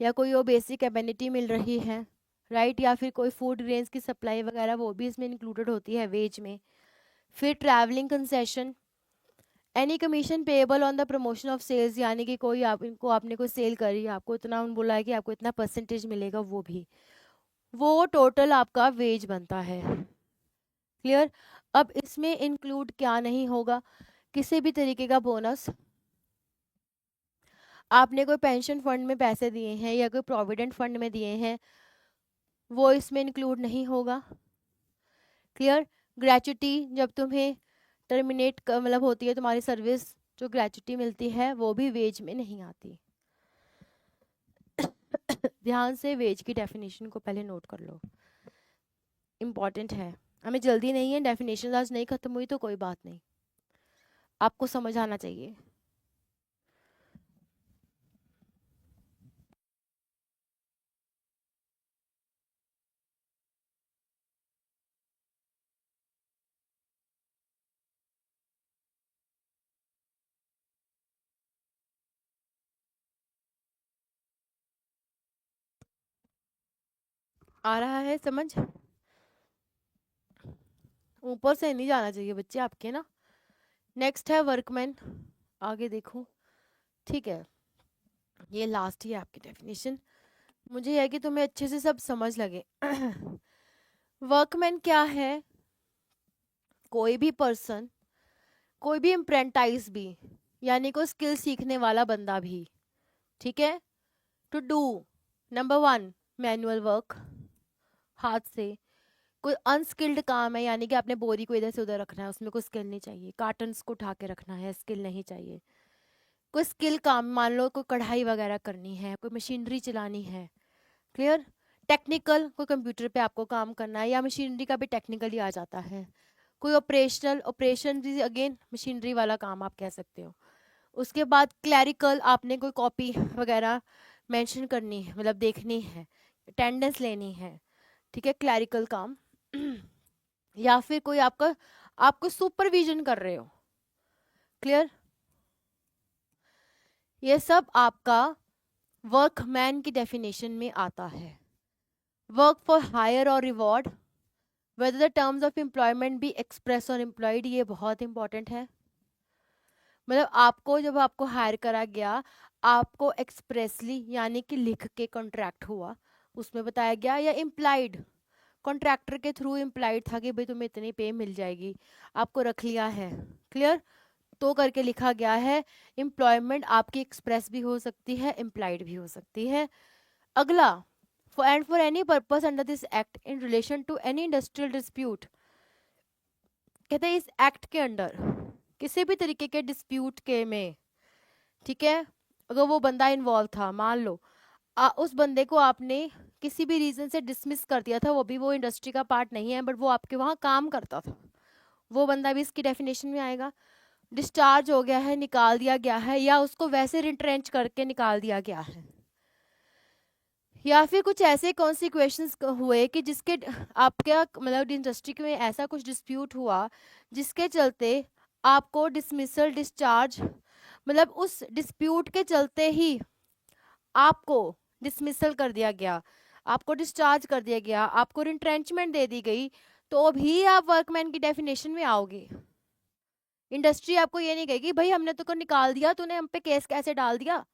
या कोई वो बेसिक एमिनिटी मिल रही है, राइट, या फिर कोई फूड ग्रेन्स की सप्लाई वगैरह, वो भी इसमें इंक्लूडेड होती है वेज में। फिर travelling concession, any commission payable on the promotion of sales, यानी कि कोई आप इनको आपने कोई सेल करी, आपको इतना उन बोला है कि आपको इतना परसेंटेज मिलेगा, वो भी, वो टोटल आपका वेज बनता है, क्लियर। अब इसमें इंक्लूड क्या नहीं होगा, किसी भी तरीके का बोनस, आपने कोई पेंशन फंड में पैसे दिए हैं या कोई प्रोविडेंट फंड में दिए हैं, वो इसमें इंक्लूड नहीं होगा, क्लियर। ग्रेचुटी, जब तुम्हें टर्मिनेट मतलब होती है तुम्हारी सर्विस, जो ग्रेचुटी मिलती है वो भी वेज में नहीं आती। ध्यान से वेज की डेफिनेशन को पहले नोट कर लो, इम्पॉर्टेंट है, हमें जल्दी नहीं है, डेफिनेशन आज नहीं खत्म हुई तो कोई बात नहीं, आपको समझ आना चाहिए। आ रहा है समझ? ऊपर से नहीं जाना चाहिए बच्चे आपके ना। नेक्स्ट है वर्कमैन, आगे देखो। ठीक है, ये लास्ट ही है आपकी डेफिनेशन। मुझे यह है कि तुम्हें अच्छे से सब समझ लगे। वर्कमैन क्या है? कोई भी पर्सन, कोई भी अप्रेंटाइज भी, यानी कोई स्किल सीखने वाला बंदा भी, ठीक है, to do number 1 manual work, हाथ से। कोई अनस्किल्ड काम है, यानी कि आपने बोरी को इधर से उधर रखना है, उसमें कोई स्किल नहीं चाहिए। कार्टन्स को उठा के रखना है, स्किल नहीं चाहिए। कोई स्किल काम, मान लो कोई कढ़ाई वगैरह करनी है, कोई मशीनरी चलानी है, क्लियर। टेक्निकल, कोई कंप्यूटर पे आपको काम करना है, या मशीनरी का भी टेक्निकली आ जाता है। कोई ऑपरेशनल, ऑपरेशन भी अगेन मशीनरी वाला काम आप कह सकते हो। उसके बाद क्लैरिकल, आपने कोई कॉपी वगैरह मेंशन करनी है, मतलब देखनी है, अटेंडेंस लेनी है, ठीक है, क्लैरिकल काम। या फिर कोई आपका, आपको सुपरविजन कर रहे हो, क्लियर। ये सब आपका वर्कमैन की डेफिनेशन में आता है। वर्क फॉर हायर और reward, whether the terms of employment be express or employed, ये बहुत इंपॉर्टेंट है। मतलब आपको जब आपको हायर करा गया, आपको एक्सप्रेसली यानी कि लिख के कॉन्ट्रैक्ट हुआ, उसमें बताया गया, या इम्प्लाइड, कॉन्ट्रैक्टर के थ्रू इम्प्लाइड था कि भाई तुम्हें इतनी पे मिल जाएगी, आपको रख लिया है, क्लियर, तो करके लिखा गया है। एम्प्लॉयमेंट आपकी एक्सप्रेस भी हो सकती है, इम्प्लाइड भी हो सकती है। अगला, for any purpose under this act in relation to any industrial dispute, कहते हैं इस एक्ट के अंडर किसी भी तरीके के डिस्प्यूट के में, ठीक है, अगर वो बंदा इन्वॉल्व था, मान लो उस बंदे को आपने किसी भी रीजन से डिसमिस कर दिया था, वो भी वो इंडस्ट्री का पार्ट नहीं है, बट वो आपके वहाँ काम करता था, वो बंदा भी इसकी डेफिनेशन में आएगा। डिस्चार्ज हो गया है, निकाल दिया गया है, या उसको वैसे रिट्रेंच करके निकाल दिया गया है, या फिर कुछ ऐसे कॉन्सिक्वेंसेस हुए कि जिसके आपके मतलब इंडस्ट्री में ऐसा कुछ डिस्प्यूट हुआ जिसके चलते आपको डिसमिसल, डिस्चार्ज, मतलब उस डिस्प्यूट के चलते ही आपको डिसमिसल कर दिया गया, आपको डिस्चार्ज कर दिया गया, आपको रिट्रेंचमेंट दे दी गई, तो भी आप वर्कमैन की डेफिनेशन में आओगे। इंडस्ट्री आपको ये नहीं कहेगी भाई हमने तो निकाल दिया, तूने हम पे केस कैसे डाल दिया,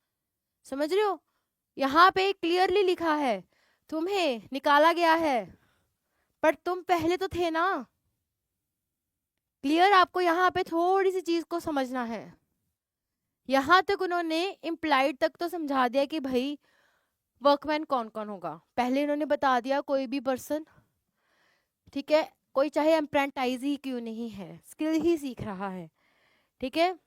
समझ रहे हो। यहाँ पे क्लियरली लिखा है तुम्हें निकाला गया है, पर तुम पहले तो थे ना, क्लियर। आपको यहाँ पे थोड़ी सी चीज को समझना है। यहाँ तक उन्होंने इम्प्लाइड तक तो समझा दिया कि भाई वर्कमैन कौन कौन होगा, पहले इन्होंने बता दिया कोई भी पर्सन, ठीक है, कोई चाहे अप्रेंटाइज ही क्यों नहीं है, स्किल ही सीख रहा है, ठीक है,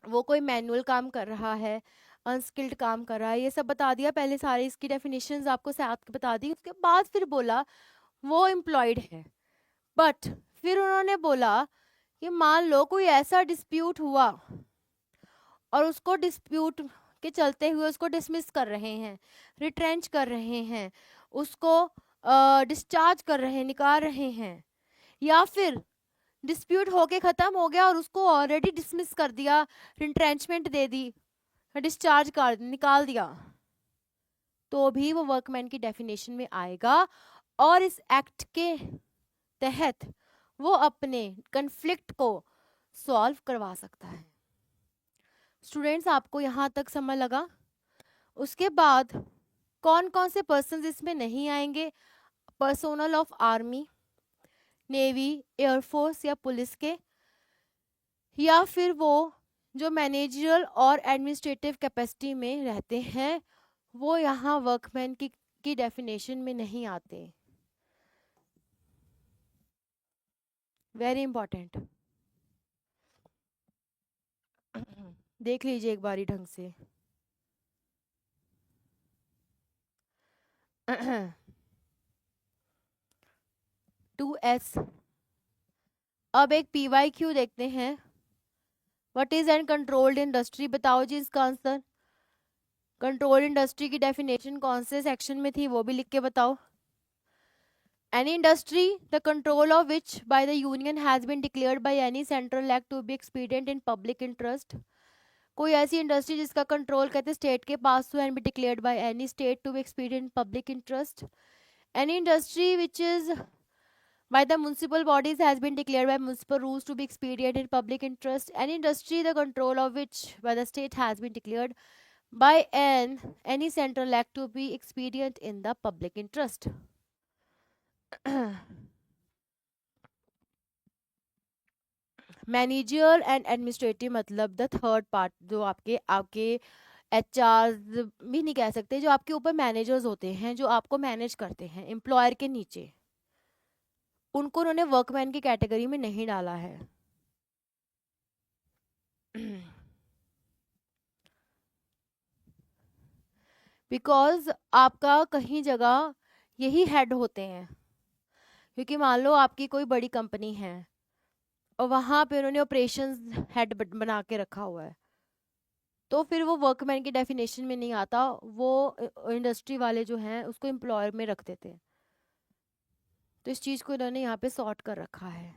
वो कोई मैनुअल काम कर रहा है, अनस्किल्ड काम कर रहा है, ये सब बता दिया पहले, सारे इसकी डेफिनेशंस आपको साथ के बता दी। उसके बाद फिर बोला वो एम्प्लॉयड है, बट फिर उन्होंने बोला कि मान लो कोई ऐसा डिस्प्यूट हुआ और उसको डिस्प्यूट के चलते हुए उसको डिसमिस कर रहे हैं, रिट्रेंच कर रहे हैं, उसको डिस्चार्ज कर रहे हैं, निकाल रहे हैं, या फिर डिस्प्यूट होके खत्म हो गया और उसको ऑलरेडी डिसमिस कर दिया, रिट्रेंचमेंट दे दी, डिस्चार्ज कर निकाल दिया, तो भी वो वर्कमैन की डेफिनेशन में आएगा। और इस एक्ट के तहत वो अपने कन्फ्लिक्ट को सॉल्व करवा सकता है। स्टूडेंट्स आपको यहाँ तक समझ लगा? उसके बाद कौन कौन से पर्सन इसमें नहीं आएंगे? Personnel of army, navy, air force या पुलिस के, या फिर वो जो मैनेजरल और एडमिनिस्ट्रेटिव कैपेसिटी में रहते हैं, वो यहाँ वर्कमैन की डेफिनेशन में नहीं आते। वेरी इंपॉर्टेंट, देख लीजिए एक बारी ढंग से। 2S। अब एक PYQ देखते हैं। What is an controlled industry? बताओ जी इसका आंसर। कंट्रोल्ड इंडस्ट्री की डेफिनेशन कौन से सेक्शन में थी वो भी लिख के बताओ। Any industry, the control of which by the union has been declared by any central act to be expedient in public interest। कोई ऐसी इंडस्ट्री जिसका कंट्रोल कहते हैं स्टेट के पास to and be declared by any state to be expedient in public interest. Any industry which is by the municipal bodies has been declared by municipal rules to be expedient in public interest. Any industry the control of which by the state has been declared by any central act to be expedient in the public interest. Manager and administrative मतलब the third part, जो आपके आपके HR भी नहीं कह सकते, जो आपके ऊपर मैनेजर्स होते हैं, जो आपको मैनेज करते हैं एम्प्लॉयर के नीचे, उनको उन्होंने वर्कमैन की कैटेगरी में नहीं डाला है. बिकॉज आपका कहीं जगह यही हेड होते हैं, क्योंकि मान लो आपकी कोई बड़ी कंपनी है और वहाँ पे उन्होंने ऑपरेशंस हेड बना के रखा हुआ है, तो फिर वो वर्कमैन की डेफिनेशन में नहीं आता, वो इंडस्ट्री वाले जो हैं उसको एम्प्लॉयर में रख देते हैं. तो इस चीज़ को इन्होंने यहाँ पे सॉर्ट कर रखा है.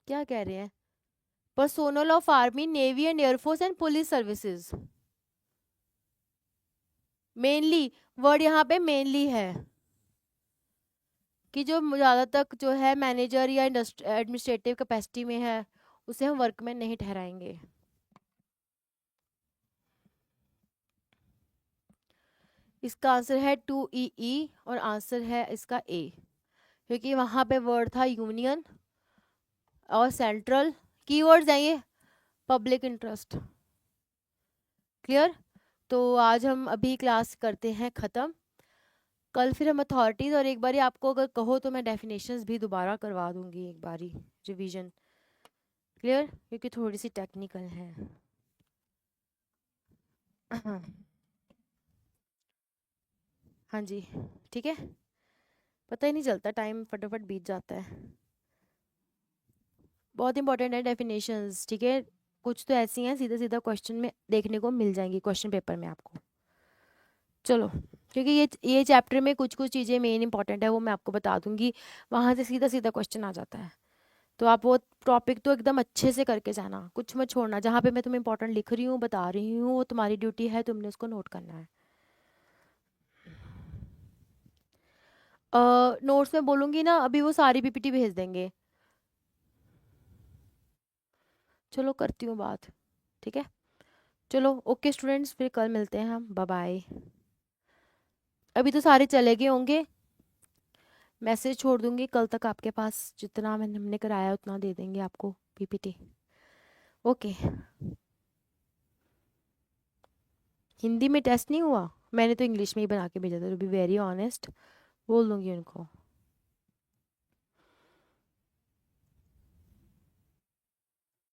क्या कह रहे हैं? Personnel of army, navy and air force and police services. Mainly word यहाँ पे मेनली है कि जो ज़्यादा तक जो है मैनेजर या एडमिनिस्ट्रेटिव कैपेसिटी में है उसे हम वर्कमैन नहीं ठहराएंगे. इसका आंसर है 2EE और आंसर है इसका ए, क्योंकि वहाँ पे वर्ड था यूनियन और सेंट्रल, कीवर्ड्स हैं ये, पब्लिक इंटरेस्ट. क्लियर? तो आज हम अभी क्लास करते हैं ख़त्म. कल फिर हम अथॉरिटीज़, और एक बारी आपको अगर कहो तो मैं डेफिनेशंस भी दोबारा करवा दूंगी एक बारी रिवीजन. क्लियर? क्योंकि थोड़ी सी टेक्निकल है. हाँ जी, ठीक है. पता ही नहीं चलता, टाइम फटाफट बीत जाता है. बहुत इंपॉर्टेंट है डेफिनेशंस, ठीक है. कुछ तो ऐसी हैं सीधा सीधा क्वेश्चन में देखने को मिल जाएंगी, क्वेश्चन पेपर में आपको. चलो, क्योंकि ये चैप्टर में कुछ कुछ चीज़ें मेन इंपॉर्टेंट है वो मैं आपको बता दूंगी, वहाँ से सीधा सीधा क्वेश्चन आ जाता है. तो आप वो टॉपिक तो एकदम अच्छे से करके जाना, कुछ मत छोड़ना. जहाँ पे मैं तुम्हें इंपॉर्टेंट लिख रही हूँ, बता रही हूँ, वो तुम्हारी ड्यूटी है, तुमने उसको नोट करना है. नोट्स में बोलूँगी ना, अभी वो सारी पीपीटी भेज देंगे. चलो करती हूँ बात, ठीक है. चलो ओके स्टूडेंट्स, फिर कल मिलते हैं हम. Bye bye. अभी तो सारे चले गए होंगे, मैसेज छोड़ दूंगी कल तक आपके पास, जितना हमने कराया उतना दे देंगे आपको पीपीटी. ओके. हिंदी में टेस्ट नहीं हुआ, मैंने तो इंग्लिश में ही बना के भेजा था, टू बी वेरी ऑनेस्ट. बोल दूंगी उनको.